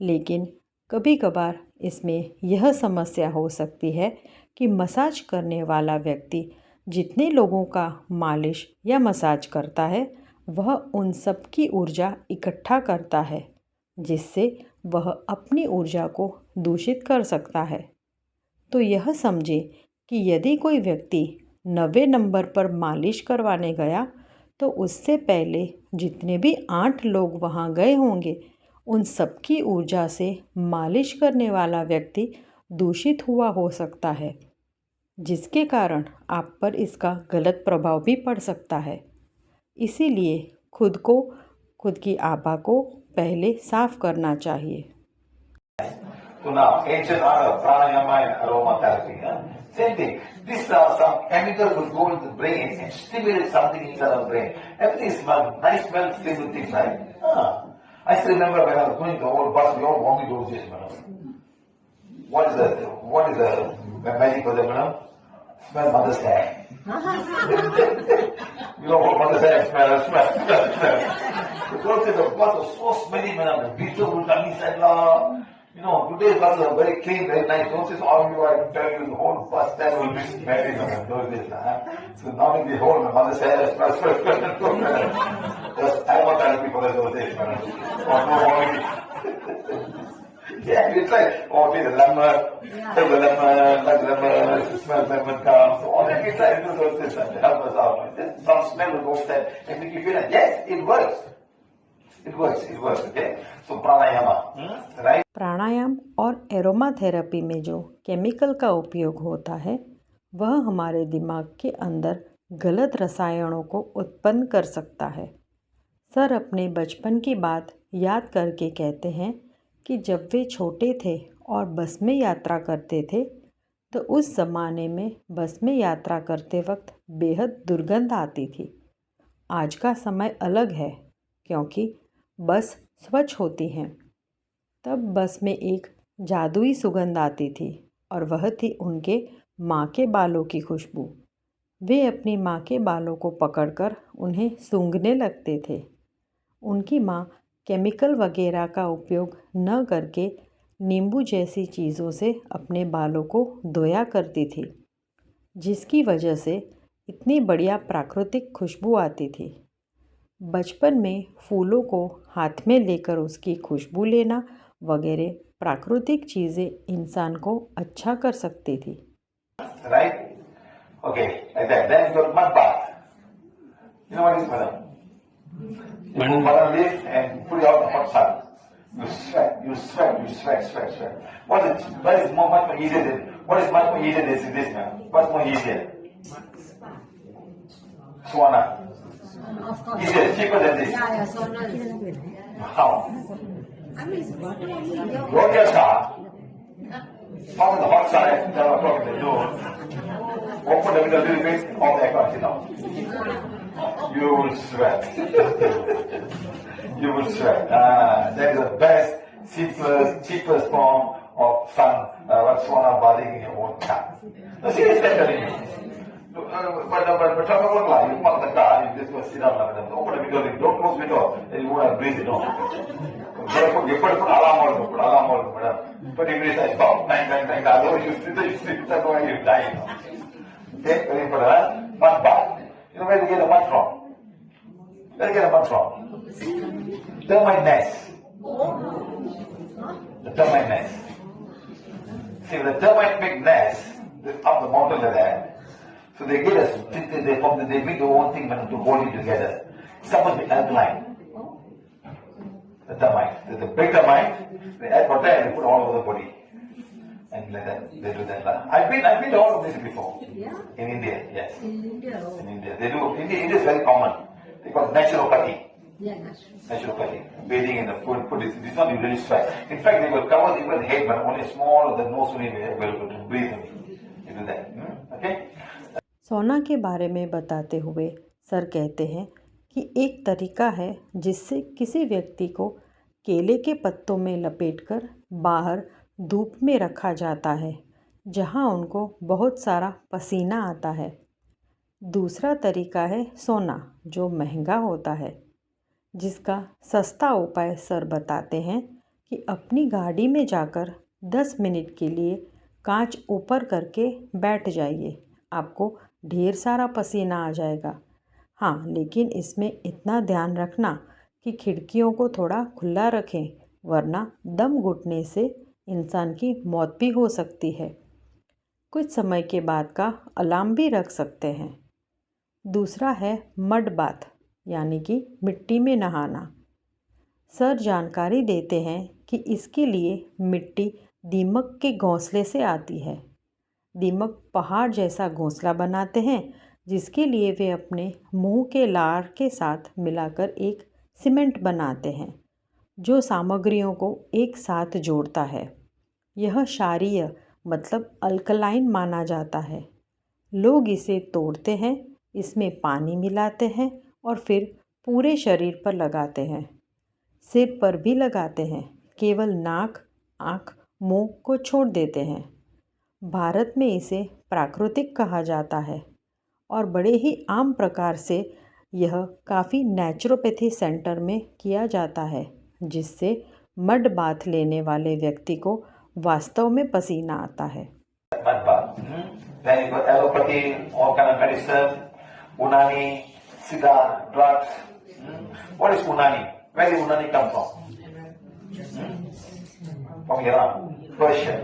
लेकिन कभी कभार इसमें यह समस्या हो सकती है कि मसाज करने वाला व्यक्ति जितने लोगों का मालिश या मसाज करता है वह उन सब की ऊर्जा इकट्ठा करता है, जिससे वह अपनी ऊर्जा को दूषित कर सकता है। तो यह समझें कि यदि कोई व्यक्ति 90 नंबर पर मालिश करवाने गया तो उससे पहले जितने भी 8 लोग वहाँ गए होंगे उन सबकी ऊर्जा से मालिश करने वाला व्यक्ति दूषित हुआ हो सकता है, जिसके कारण आप पर इसका गलत प्रभाव भी पड़ सकता है। इसीलिए खुद की आभा को पहले साफ करना चाहिए। So now, ancient art of pranayama and aromatherapy. Same thing. These are some chemicals will go into the brain and stimulate something inside the brain. Everything smells, nice smell, filled with things, right? I still remember when I was going to the old bus, we all vomit those days, madam. What is the magic for them, madam? Smell mother's hair. You know what mother's hair smell. Because the bus was so smelly, madam. The beetle would come inside, you know, today's buses are very clean, very nice. Don't say all you I tell you the whole bus stand will be smelly, madam. Those days, So now in the whole mother's hair smells. Just aromatherapy for those days, madam. Or no vomiting. Yeah, it's like, take the lemon, take the lemon, like lemon, smell lemon comes. So all that we try to do those things to help us out. Just some smell will go inside and make you feel like, yes, it works. It works, okay? So pranayama, right? प्राणायाम और aroma therapy में जो chemical का उपयोग होता है वह हमारे दिमाग के अंदर गलत रसायनों को उत्पन्न कर सकता है। सर अपने बचपन की बात याद करके कहते हैं कि जब वे छोटे थे और बस में यात्रा करते थे तो उस ज़माने में बस में यात्रा करते वक्त बेहद दुर्गंध आती थी। आज का समय अलग है क्योंकि बस स्वच्छ होती हैं। तब बस में एक जादुई सुगंध आती थी और वह थी उनके माँ के बालों की खुशबू। वे अपनी माँ के बालों को पकड़कर उन्हें सूंघने लगते थे। उनकी माँ केमिकल वगैरह का उपयोग न करके नींबू जैसी चीज़ों से अपने बालों को धोया करती थी, जिसकी वजह से इतनी बढ़िया प्राकृतिक खुशबू आती थी। बचपन में फूलों को हाथ में लेकर उसकी खुशबू लेना वगैरह प्राकृतिक चीज़ें इंसान को अच्छा कर सकती थी। Right? Okay, like that. Then you got mud bath. You know what is madam? You put banana leaf and put it out in the hot sun. You sweat. What is much more easier than this, man? What's more easier? Sauna. Of course. Easier, cheaper than this. Yeah, sauna. How? I mean, it's water only. Go to your car, come on the hot side, 7 o'clock in the noon, open the window a little bit, all the air comes out. You will sweat. You will sweat. That is the best, simplest, cheapest form of sauna bathing in your own car. No, seriously, I'm telling you. But talk about life. You park the car, you just go sit down, open the window, don't close the window, then you won't have breathe, no. You put alarm on, madam. 20 minutes I stop, bang, otherwise you sit, that's why you die, Okay, very important, mud bath. You know where to get a mud from? Termite nest. The termite nest. See, the termite make nest up the mountain like that. So they get us, they make their own thing to hold it together. It's supposed to be alkaline. The termite. They break the termite, they add water and they put all over the body. And like that, they do that. I've been to all of this before. Yeah? In India, yes. In India, oh. In India. They do, India is very common. They call it naturopathy. Yeah, natural. Naturopathy. Bathing in the put it, it's not really sweat. In fact, they will cover even the head, but only small, the nose only available to breathe. You do that. Okay? सोना के बारे में बताते हुए sir कहते हैं कि एक तरीका है जिससे किसी व्यक्ति को केले के पत्तों में लपेटकर बाहर धूप में रखा जाता है जहां उनको बहुत सारा पसीना आता है। दूसरा तरीका है सोना, जो महंगा होता है, जिसका सस्ता उपाय सर बताते हैं कि अपनी गाड़ी में जाकर 10 मिनट के लिए कांच ऊपर करके बैठ जाइए। आपको ढेर सारा पसीना आ जाएगा। हाँ, लेकिन इसमें इतना ध्यान रखना कि खिड़कियों को थोड़ा खुला रखें, वरना दम घुटने से इंसान की मौत भी हो सकती है। कुछ समय के बाद का अलार्म भी रख सकते हैं। दूसरा है मड बाथ, यानी कि मिट्टी में नहाना। सर जानकारी देते हैं कि इसके लिए मिट्टी दीमक के घोंसले से आती है। दीमक पहाड़ जैसा घोंसला बनाते हैं, जिसके लिए वे अपने मुंह के लार के साथ मिलाकर एक सीमेंट बनाते हैं, जो सामग्रियों को एक साथ जोड़ता है। यह क्षारीय मतलब अल्कलाइन माना जाता है। लोग इसे तोड़ते हैं, इसमें पानी मिलाते हैं और फिर पूरे शरीर पर लगाते हैं। सिर पर भी लगाते हैं, केवल नाक, आँख, मुंह को छोड़ देते हैं। भारत में इसे प्राकृतिक कहा जाता है और बड़े ही आम प्रकार से यह काफ़ी नेचुरोपैथी सेंटर में किया जाता है, जिससे मड बाथ लेने वाले व्यक्ति को वास्तव में पसीना आता है। Mud bath. Then you got allopathy, all kind of medicine, unani, cigar, drugs. What is unani? Where did unani come from? From Iran, Persia.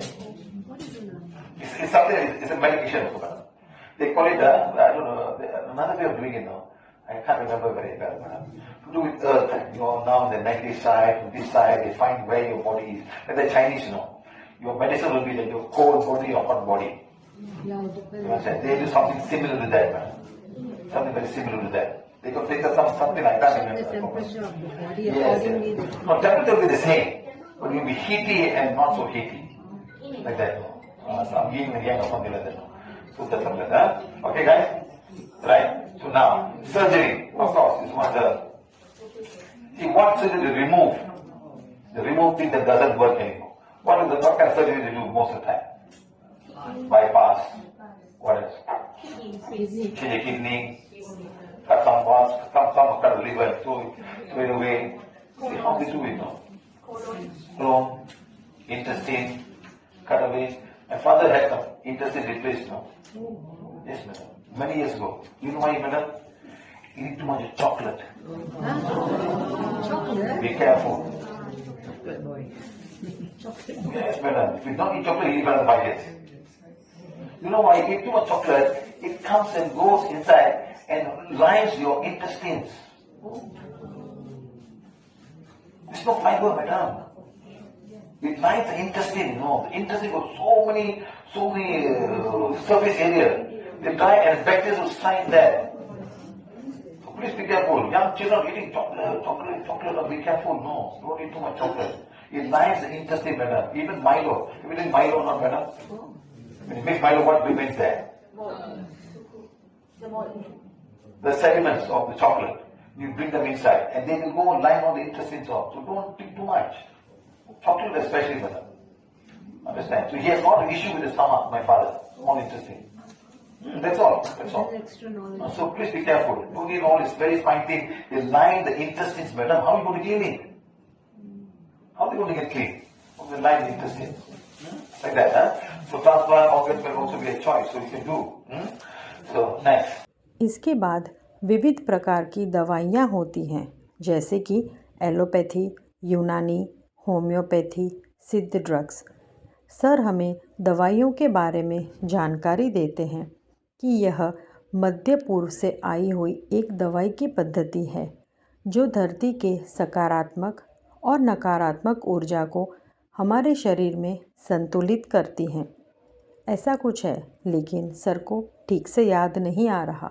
It's something. It's a medication. They call it I don't know, another way of doing it now. I can't remember very well. To do with earth, now the negative side, this side, they find where your body is. Like the Chinese, your medicine will be like your cold body or hot body. Yeah, it You depends. understand? They do something similar to that, man. Something very similar to that. They could take something like that. Check the temperature of the body Yes. accordingly. They No, temperature will be the same, but it will be heaty and not so heaty. Like that. So I'm yin and yang or something like that. So that's something like that. Okay, guys? Right. So now, surgery, of course, is one of the. See, what surgery to remove? The remove thing that doesn't work anymore. What kind of surgery they do most of the time? Bypass. What else? Easy. Change the kidney. Cut some parts, cut the liver, throw it away. See how they do it now. Colon, intestine, cut away. My father had some intestine replaced now. Yes, madam. Many years ago. You know why, madam? You eat too much chocolate. Chocolate. Be careful. Good boy. Chocolate. Yes, madam. If you don't eat chocolate, you eat another bucket. You know why? You eat too much chocolate, it comes and goes inside and lines your intestines. There's no fiber, madam. It lines the intestine, The intestine got so many surface area. They dry and bacteria will sign there. So please be careful. Young children eating chocolate, be careful. No, don't eat too much chocolate. It lines the intestine, madam. Even Milo. If you drink Milo, not madam. When you mix Milo, what remains there? The sediments of the chocolate. You bring them inside, and they will go and line on the intestines off. So don't drink too much. Chocolate especially, madam. Understand? So he has got an issue with his stomach, my father. Small intestine. That's all. That's all. There's extra knowledge. So please be careful. Don't eat all this very fine thing. They line the intestines, madam. How are you going to clean it? How are they going to get clean? They line the intestines. Like that, So transplant organs will also be a choice. So you can do. So next. इसके बाद विविध प्रकार की दवाइयाँ होती हैं, जैसे कि एलोपैथी, यूनानी, होम्योपैथी, सिद्ध ड्रग्स। सर हमें दवाइयों के बारे में जानकारी देते हैं कि यह मध्य पूर्व से आई हुई एक दवाई की पद्धति है, जो धरती के सकारात्मक और नकारात्मक ऊर्जा को हमारे शरीर में संतुलित करती हैं। ऐसा कुछ है, लेकिन सर को ठीक से याद नहीं आ रहा।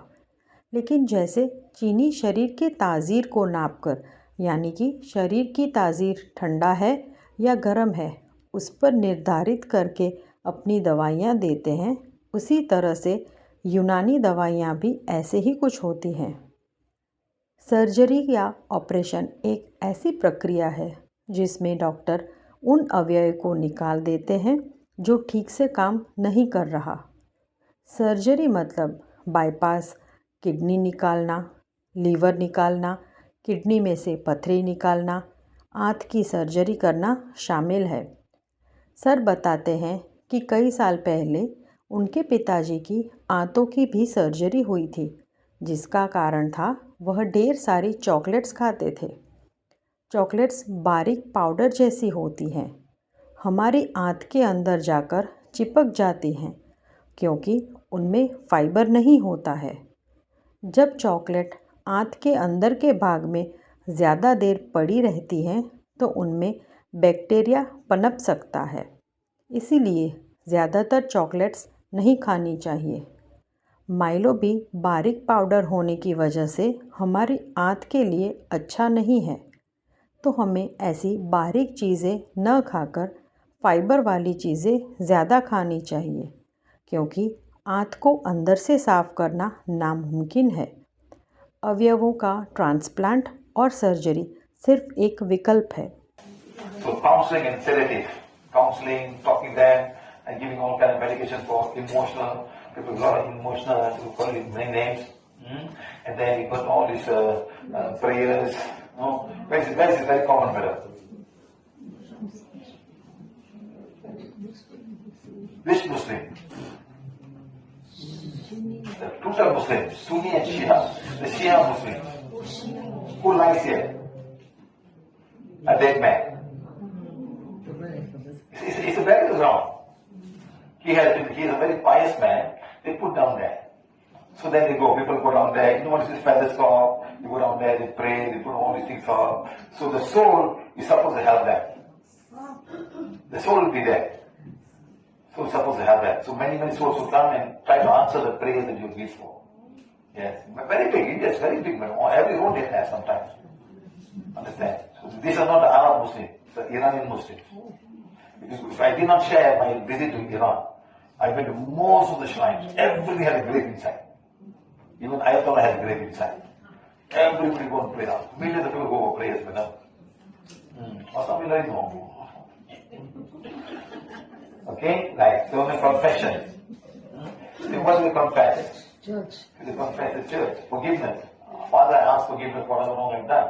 लेकिन जैसे चीनी शरीर के ताज़ीर को नापकर, यानी कि शरीर की ताज़ीर ठंडा है या गर्म है, उस पर निर्धारित करके अपनी दवाइयाँ देते हैं, उसी तरह से यूनानी दवाइयाँ भी ऐसे ही कुछ होती हैं। सर्जरी या ऑपरेशन एक ऐसी प्रक्रिया है जिसमें डॉक्टर उन अवयव को निकाल देते हैं जो ठीक से काम नहीं कर रहा। सर्जरी मतलब बाईपास, किडनी निकालना, लीवर निकालना, किडनी में से पथरी निकालना, आंत की सर्जरी करना शामिल है। सर बताते हैं कि कई साल पहले उनके पिताजी की आंतों की भी सर्जरी हुई थी, जिसका कारण था वह ढेर सारी चॉकलेट्स खाते थे। चॉकलेट्स बारीक पाउडर जैसी होती हैं, हमारी आंत के अंदर जाकर चिपक जाती हैं क्योंकि उनमें फाइबर नहीं होता है। जब चॉकलेट आंत के अंदर के भाग में ज़्यादा देर पड़ी रहती हैं तो उनमें बैक्टीरिया पनप सकता है। इसीलिए ज़्यादातर चॉकलेट्स नहीं खानी चाहिए। माइलो भी बारीक पाउडर होने की वजह से हमारी आंत के लिए अच्छा नहीं है, तो हमें ऐसी बारीक चीज़ें न खाकर फाइबर वाली चीज़ें ज़्यादा खानी चाहिए, क्योंकि आंत को अंदर से साफ करना नामुमकिन है। अवयवों का ट्रांसप्लांट और सर्जरी सिर्फ एक विकल्प है। So counseling and sedative, counseling, talking them, and giving all kind of medication for emotional. People got emotional, we call it many names, and then you got all these prayers. No, that is very common method. Which Muslim? The two are Muslims, Sunni and Shia. The Shia Muslim. Who lies here? A dead man. It's a burial ground. He is a very pious man. They put down there. So then they go, people go down there. You know what is this feather stop? You go down there, they pray, they put all these things on. So the soul is supposed to have that. The soul will be there. So it's supposed to have that. So many souls will come and try to answer the prayers that you wish for. Yes. Very big, India is very big, man. Every road they have sometimes. Understand? So these are not the Arab Muslims, the Iranian Muslims. Because if I did not share my visit to Iran, I went to most of the shrines. Everybody had a grave inside. Even Ayatollah had a grave inside. Everybody go and pray now. Millions of people go for prayers with them. Or something like that. Okay? Like, so the confession. So what do we confess? Church. We confess the church. Forgiveness. Father, I ask forgiveness for whatever wrong I've done.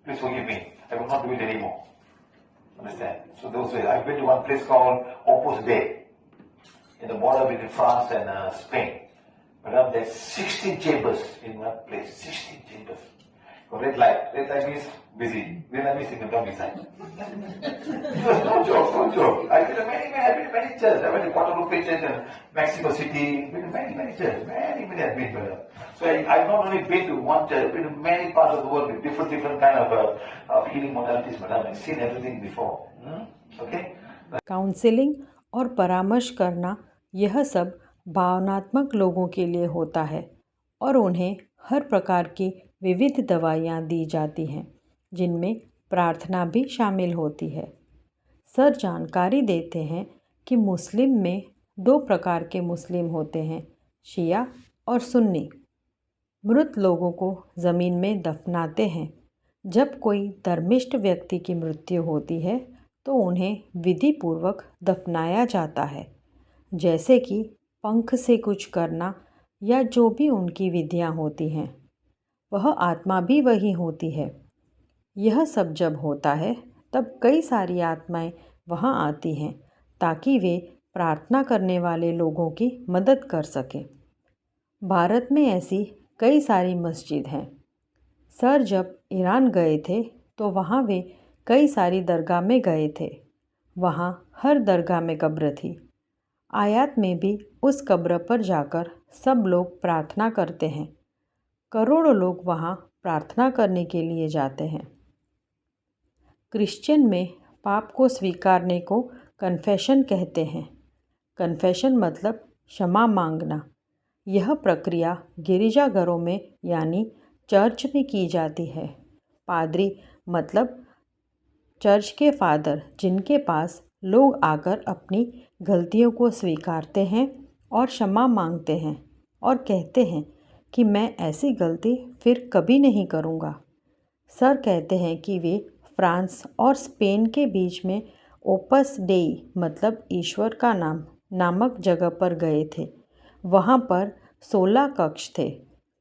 Please forgive me. I will not do it anymore. Understand? So those ways. I've been to one place called Opus Dei, in the border between France and Spain. Madam, there's 16 chambers in one place. 16 chambers. So red light. Red light means busy. Green light means you can come inside. No joke, no joke. I've been to many churches. I went to Guadalupe Church in Mexico City. Been to many churches. Many I've been to. So I've not only been to one church, I've been to many parts of the world with different kind of healing modalities, madam. I've seen everything before. Okay? Counselling और परामर्श करना यह सब भावनात्मक लोगों के लिए होता है और उन्हें हर प्रकार की विविध दवाइयाँ दी जाती हैं, जिनमें प्रार्थना भी शामिल होती है। सर जानकारी देते हैं कि मुस्लिम में 2 प्रकार के मुस्लिम होते हैं, शिया और सुन्नी। मृत लोगों को ज़मीन में दफनाते हैं। जब कोई धर्मिष्ठ व्यक्ति की मृत्यु होती है तो उन्हें विधि पूर्वक दफनाया जाता है, जैसे कि पंख से कुछ करना या जो भी उनकी विधियां होती हैं। वह आत्मा भी वही होती है। यह सब जब होता है तब कई सारी आत्माएं वहां आती हैं ताकि वे प्रार्थना करने वाले लोगों की मदद कर सकें। भारत में ऐसी कई सारी मस्जिद हैं। सर जब ईरान गए थे तो वहाँ वे कई सारी दरगाह में गए थे। वहाँ हर दरगाह में कब्र थी। आयात में भी उस कब्र पर जाकर सब लोग प्रार्थना करते हैं। करोड़ों लोग वहाँ प्रार्थना करने के लिए जाते हैं। क्रिश्चियन में पाप को स्वीकारने को कन्फेशन कहते हैं। कन्फेशन मतलब क्षमा मांगना। यह प्रक्रिया गिरिजाघरों में यानी चर्च में की जाती है। पादरी मतलब चर्च के फादर, जिनके पास लोग आकर अपनी गलतियों को स्वीकारते हैं और क्षमा मांगते हैं। और कहते हैं कि मैं ऐसी गलती फिर कभी नहीं करूँगा। सर कहते हैं कि वे फ्रांस और स्पेन के बीच में ओपस डेई मतलब ईश्वर का नाम नामक जगह पर गए थे। वहाँ पर 16 कक्ष थे।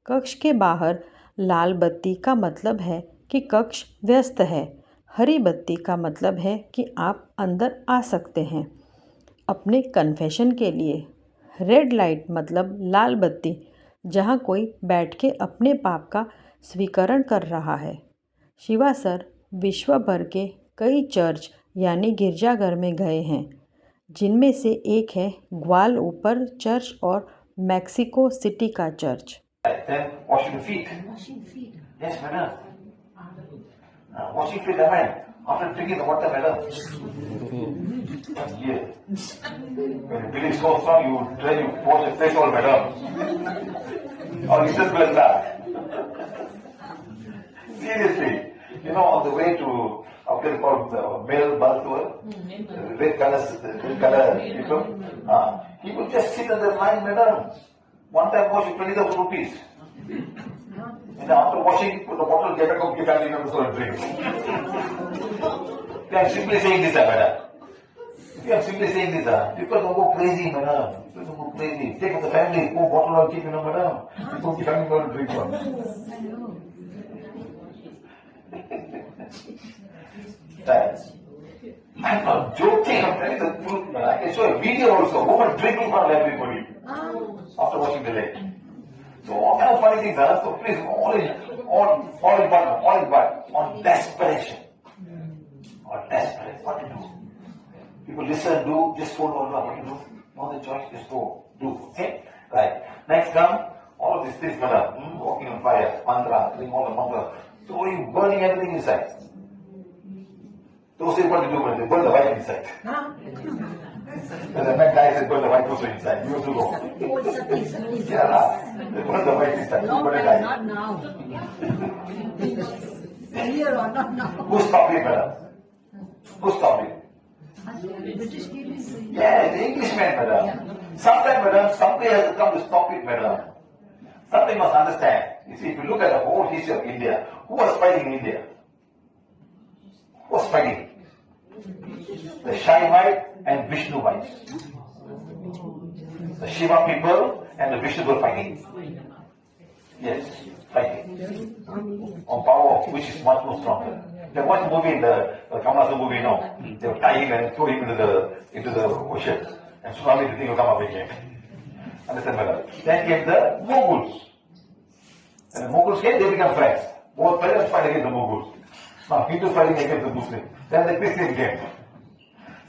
कक्ष के बाहर लाल बत्ती का मतलब है कि कक्ष व्यस्त है। हरी बत्ती का मतलब है कि आप अंदर आ सकते हैं अपने कन्फेशन के लिए। रेड लाइट मतलब लाल बत्ती, जहाँ कोई बैठ के अपने पाप का स्वीकरण कर रहा है। शिवा सर विश्व भर के कई चर्च यानी गिरजाघर में गए हैं, जिनमें से एक है ग्वालओपर चर्च और मैक्सिको सिटी का church. Then washing the feet. Washing feet. Yes, madam. Washing feet, madam. After drinking the water, madam. Yeah. When you believe so strong, you try to wash your face all, madam. Or you just bless that. Seriously. You know, on the way to, how can you call it, the male bath tour, red color people, he would just sit on the line, madam. One time washing 20,000 rupees. And after washing, put the bottle, get a cup, give family members for a drink. They are simply saying this, madam. They are simply saying this, people don't go crazy, madam. People don't go crazy. Take up the family, go bottle and keep, madam. People give family members drink one. I'm not joking, I'm telling the truth, man. I can show a video also. Woman drinking for everybody after watching the lake. So all kind of funny things, so please, all in one, on desperation. On desperation, what to do? People listen, do, just go, no, what to do? No the choice, just go, do, okay? Right. Next come, all of these things, madam, walking on fire, mantra, doing all the mantra, throwing, burning everything inside. Those say what to do, man, they burn the wife inside. And the next guy said, burn the wife also inside. You also go. Yeah, they burn the wife inside. Long Burn the time, guy. not now. Earlier on, not now. Who stopped it, madam? Who stopped it? British Indians. Yeah, the Englishman, madam. Sometimes, madam, somebody has to come to stop it, madam. Somebody must understand. You see, if you look at the whole history of India, who was fighting in India? Who was fighting? The Shaivite and Vishnuvites. The Shiva people and the Vishnu were fighting. Yes, fighting. On power, which is much more stronger. They watched the movie, the Kamal Haasan movie, you know. They would tie him and throw him into the ocean. And tsunami, the thing will come up again. Understand, madam? Then came the Mughals. And the Mughals came, they became friends. Both parents fight against the Mughals. Now Hindus fighting against the Muslims. Then the Christians came.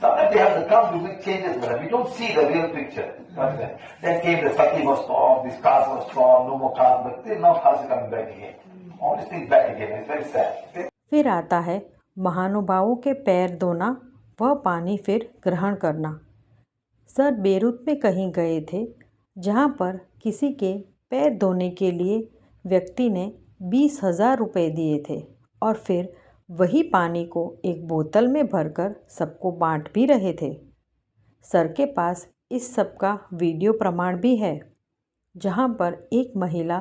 Sometimes they have to come to make changes, madam. We don't see the real picture. Understand? Then came the sati was storm, these cars were storm, no more cars, but still now cars are coming back again. All these things back again. It's very sad. Okay? फिर आता है महानुभावों के पैर धोना व पानी फिर ग्रहण करना। सर बेरूत में कहीं गए थे, जहाँ पर किसी के पैर धोने के लिए व्यक्ति ने 20,000 रुपये दिए थे और फिर वही पानी को एक बोतल में भरकर सबको बांट भी रहे थे। सर के पास इस सब का वीडियो प्रमाण भी है, जहाँ पर एक महिला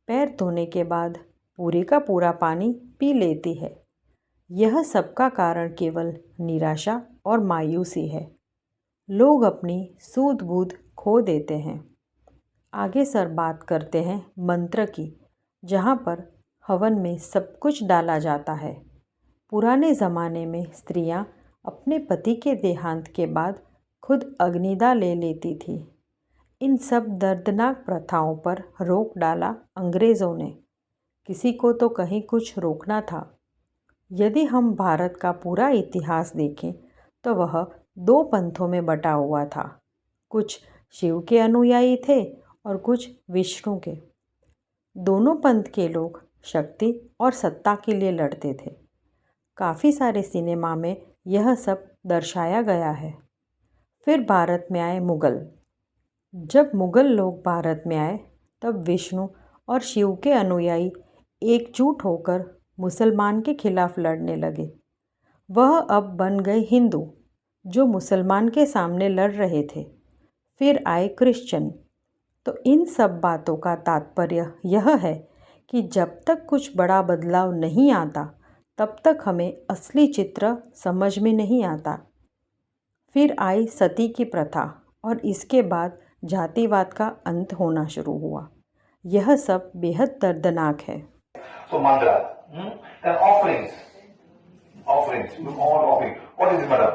पैर धोने के बाद पूरे का पूरा पानी पी लेती है। यह सब का कारण केवल निराशा और मायूसी है। लोग अपनी सूझबूझ खो देते हैं। आगे सर बात करते हैं मंत्र की, जहाँ पर हवन में सब कुछ डाला जाता है। पुराने ज़माने में स्त्रियां अपने पति के देहांत के बाद खुद अग्निदाह ले लेती थी। इन सब दर्दनाक प्रथाओं पर रोक डाला अंग्रेज़ों ने। किसी को तो कहीं कुछ रोकना था। यदि हम भारत का पूरा इतिहास देखें तो वह 2 पंथों में बटा हुआ था। कुछ शिव के अनुयायी थे और कुछ विष्णु के। दोनों पंथ के लोग शक्ति और सत्ता के लिए लड़ते थे। काफ़ी सारे सिनेमा में यह सब दर्शाया गया है। फिर भारत में आए मुग़ल। जब मुग़ल लोग भारत में आए तब विष्णु और शिव के अनुयायी एकजुट होकर मुसलमान के खिलाफ लड़ने लगे। वह अब बन गए हिंदू, जो मुसलमान के सामने लड़ रहे थे। फिर आए क्रिश्चियन। तो इन सब बातों का तात्पर्य यह है कि जब तक कुछ बड़ा बदलाव नहीं आता तब तक हमें असली चित्र समझ में नहीं आता। फिर आई सती की प्रथा और इसके बाद जातिवाद का अंत होना शुरू हुआ। यह सब बेहद दर्दनाक है। So mantra, and offerings, all offering. What is it, madam?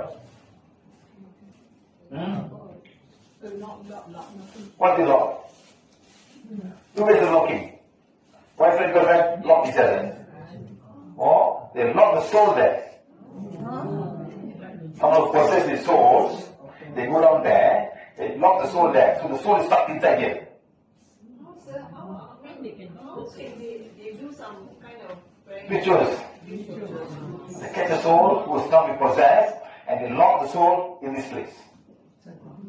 What is law? Two ways of locking. Wife and girlfriend lock each other. Or they lock the soul there. Someone possesses the souls, they go down there, they lock the soul there. So the soul is stuck inside here. They do some kind of Rituals. They catch the soul who is now be possessed and they lock the soul in this place.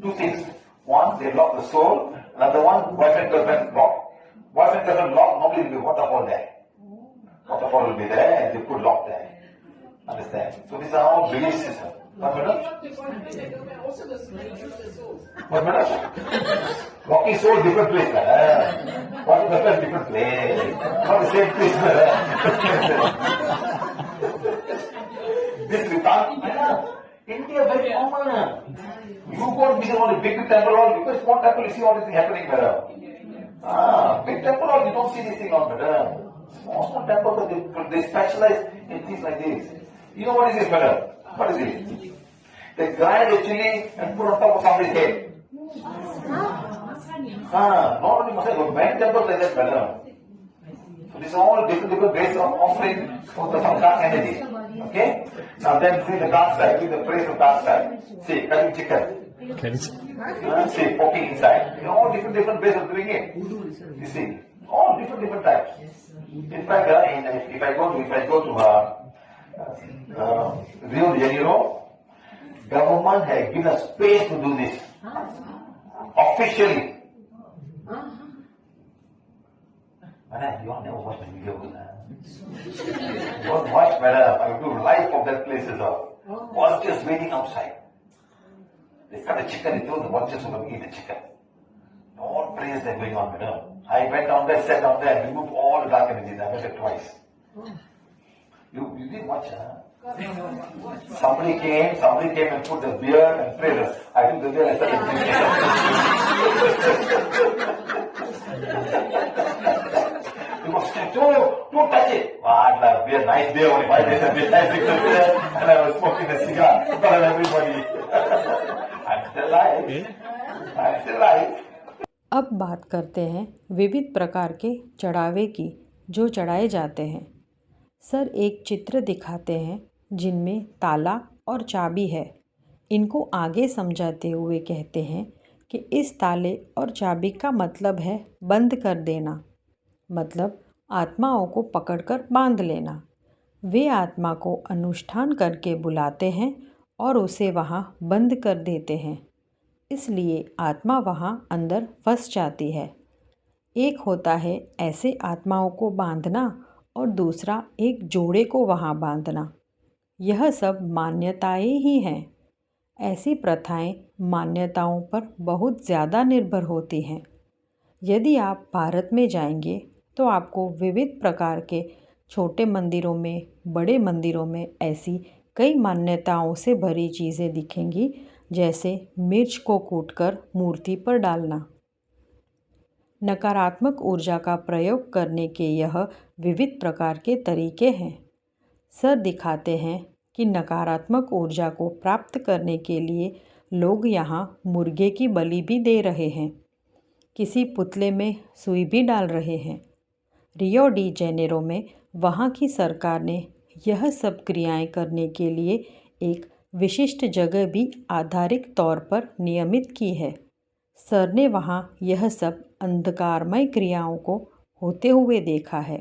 Two things. One, they lock the soul. Another one, wife and girlfriend lock. Wife and girlfriend lock, normally will be waterfall there. Waterfall will be there and they put lock there. Understand? So these are all belief system. What madam? What madam? Locking soul different place. Locking girlfriend different place. Not the same place. This Vitan, India very common. You go and visit one big temple hall, because small temple you see all this thing happening, madam. Big temple hall you don't see this thing on, madam. Small temples they specialize in things like this. You know what is this, madam? What is it? They grind actually and put on top of somebody's head. Not only masala, but many temples like that, madam. So these are all different ways of offering for the dark energy. Okay? Now then see the dark side, see the praise of dark side. See, cutting chicken. See, poking inside. You know, all different ways of doing it. You see, all different types. In fact, if I go to Rio de Janeiro, government has given us space to do this officially. Madam, you all never watch my videos. Don't watch, madam. I will do live of that place as well. Vultures waiting outside. They cut a chicken, they told the vultures who will eat the chicken. All prayers that are going on, madam. I went down there, sat down there, and removed all the dark energies. I went there twice. You didn't watch, huh? Somebody came and put the beer and prayed. I took the beer and started drinking. You must don't touch it. What, beer, nice beer only. Why there's a beer, nice beer? And I was smoking a cigar in front of everybody. I'm still alive. अब बात करते हैं विविध प्रकार के चढ़ावे की जो चढ़ाए जाते हैं। सर एक चित्र दिखाते हैं जिनमें ताला और चाबी है। इनको आगे समझाते हुए कहते हैं कि इस ताले और चाबी का मतलब है बंद कर देना, मतलब आत्माओं को पकड़कर बांध लेना। वे आत्मा को अनुष्ठान करके बुलाते हैं और उसे वहाँ बंद कर देते हैं, इसलिए आत्मा वहाँ अंदर फंस जाती है। एक होता है ऐसे आत्माओं को बांधना और दूसरा एक जोड़े को वहाँ बांधना। यह सब मान्यताएं ही हैं। ऐसी प्रथाएं मान्यताओं पर बहुत ज़्यादा निर्भर होती हैं। यदि आप भारत में जाएंगे तो आपको विविध प्रकार के छोटे मंदिरों में, बड़े मंदिरों में ऐसी कई मान्यताओं से भरी चीज़ें दिखेंगी, जैसे मिर्च को कूटकर मूर्ति पर डालना। नकारात्मक ऊर्जा का प्रयोग करने के यह विविध प्रकार के तरीके हैं। सर दिखाते हैं कि नकारात्मक ऊर्जा को प्राप्त करने के लिए लोग यहाँ मुर्गे की बलि भी दे रहे हैं, किसी पुतले में सुई भी डाल रहे हैं। रियो डी जेनेरो में वहाँ की सरकार ने यह सब क्रियाएं करने के लिए एक विशिष्ट जगह भी आधारिक तौर पर नियमित की है। सर ने वहाँ यह सब अंधकारमय क्रियाओं को होते हुए देखा है।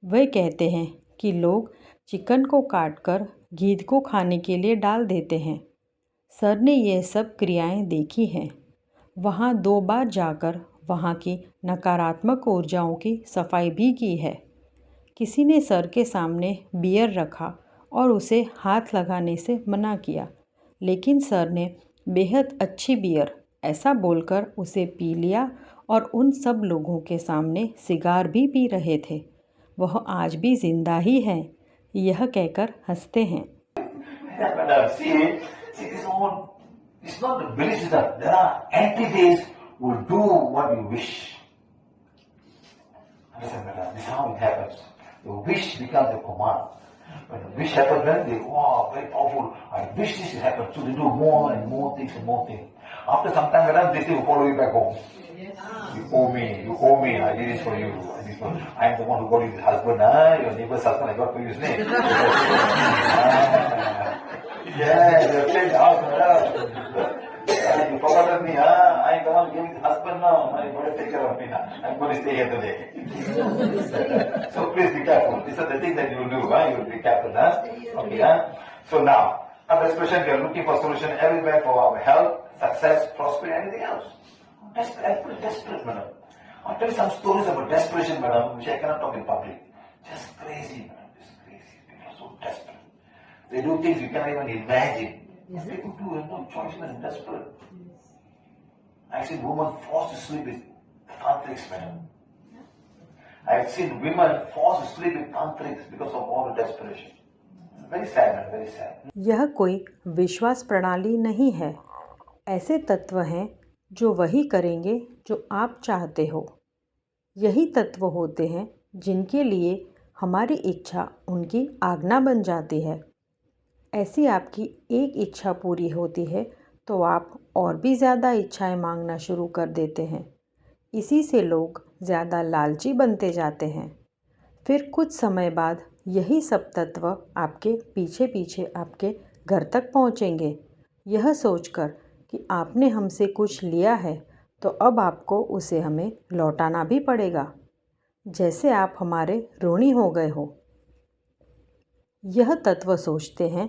वह कहते हैं कि लोग चिकन को काटकर गीध को खाने के लिए डाल देते हैं। सर ने यह सब क्रियाएं देखी हैं। वहाँ 2 बार जाकर वहाँ की नकारात्मक ऊर्जाओं की सफाई भी की है। किसी ने सर के सामने बियर रखा और उसे हाथ लगाने से मना किया, लेकिन सर ने बेहद अच्छी बियर ऐसा बोलकर उसे पी लिया और उन सब लोगों के सामने सिगार भी पी रहे थे। वह आज भी जिंदा ही है, यह कहकर हंसते हैं। Yeah, madam, see, this one, it's not the belief system. There are entities who do what you wish. Understand, madam? This is how it happens. The wish becomes a command. When the wish happens, then they, wow, very powerful. I wish this will happen. So they do more and more things and more things. After some time, madam, they still follow you back home. You owe me, I did this for you. I am the one who got you this husband, your neighbor's husband, I got for you his name. Yeah, you're playing out, madam. You forgot me, I am the one who gave you the husband now. You got to take care of me now. I'm going to stay here today. So please be careful. These are the things that you will do, you will be careful, Okay, So now, our expression, we are looking for solution everywhere for our health, success, prosperity, anything else. Desperate, madam. I'll tell you some stories about desperation, madam, which I cannot talk in public. Just crazy, madam. Just crazy. People are so desperate. They do things you cannot even imagine. People do have no choice, madam. Desperate. I've seen women forced to sleep with tantrics, madam. I've seen women forced to sleep with tantrics because of all the desperation. Very sad, madam. Very sad. यह कोई विश्वास प्रणाली नहीं है। ऐसे तत्व हैं जो वही करेंगे जो आप चाहते हो। यही तत्व होते हैं जिनके लिए हमारी इच्छा उनकी आज्ञा बन जाती है। ऐसी आपकी एक इच्छा पूरी होती है तो आप और भी ज़्यादा इच्छाएं मांगना शुरू कर देते हैं। इसी से लोग ज़्यादा लालची बनते जाते हैं। फिर कुछ समय बाद यही सब तत्व आपके पीछे पीछे आपके घर तक पहुँचेंगे, यह सोचकर कि आपने हमसे कुछ लिया है तो अब आपको उसे हमें लौटाना भी पड़ेगा, जैसे आप हमारे ऋणी हो गए हो। यह तत्व सोचते हैं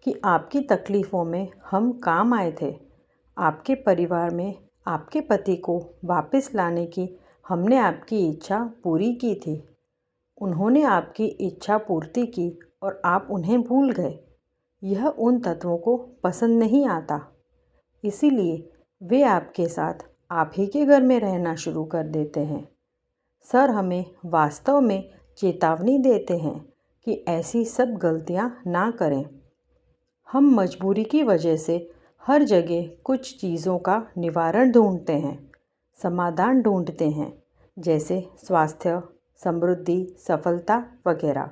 कि आपकी तकलीफ़ों में हम काम आए थे। आपके परिवार में आपके पति को वापस लाने की हमने आपकी इच्छा पूरी की थी। उन्होंने आपकी इच्छा पूर्ति की और आप उन्हें भूल गए। यह उन तत्वों को पसंद नहीं आता, इसीलिए वे आपके साथ आप ही के घर में रहना शुरू कर देते हैं। सर हमें वास्तव में चेतावनी देते हैं कि ऐसी सब गलतियां ना करें। हम मजबूरी की वजह से हर जगह कुछ चीज़ों का निवारण ढूंढते हैं, समाधान ढूंढते हैं, जैसे स्वास्थ्य, समृद्धि, सफलता वगैरह।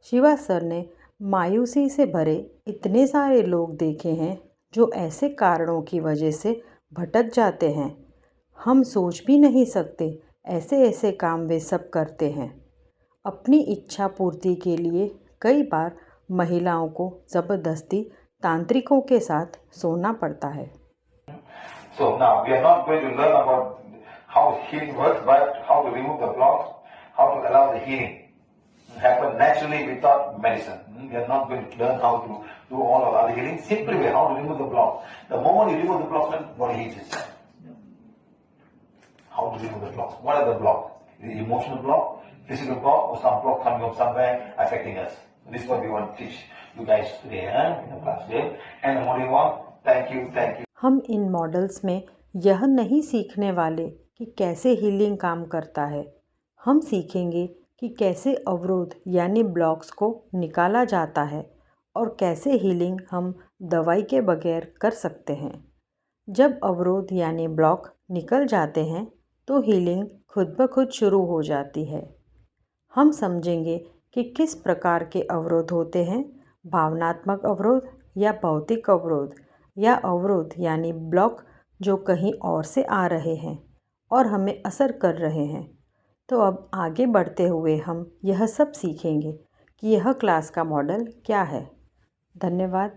शिवा सर ने मायूसी से भरे इतने सारे लोग देखे हैं जो ऐसे कारणों की वजह से भटक जाते हैं। हम सोच भी नहीं सकते ऐसे ऐसे काम वे सब करते हैं। अपनी इच्छा पूर्ति के लिए कई बार महिलाओं को ज़बरदस्ती तांत्रिकों के साथ सोना पड़ता है। So now we are not going to learn about how healing works, but how to remove the blocks, how to allow the healing to happen naturally without medicine. We are not going to learn how to do all of other healing. Simply way how to remove the block. The moment you remove the blocks, then body heals itself. How to remove the blocks? What are the blocks? The emotional block, physical block, or some block coming from somewhere affecting us. This is what we want to teach you guys today, in the class today. And module 1, thank you. हम इन models में यह नहीं सीखने वाले कि कैसे healing काम करता है। हम सीखेंगे कि कैसे अवरोध यानी ब्लॉक्स को निकाला जाता है और कैसे हीलिंग हम दवाई के बगैर कर सकते हैं। जब अवरोध यानी ब्लॉक निकल जाते हैं तो हीलिंग खुद ब खुद शुरू हो जाती है। हम समझेंगे कि किस प्रकार के अवरोध होते हैं, भावनात्मक अवरोध या भौतिक अवरोध या अवरोध यानी ब्लॉक जो कहीं और से आ रहे हैं और हमें असर कर रहे हैं। तो अब आगे बढ़ते हुए हम यह सब सीखेंगे कि यह क्लास का मॉडल क्या है। धन्यवाद।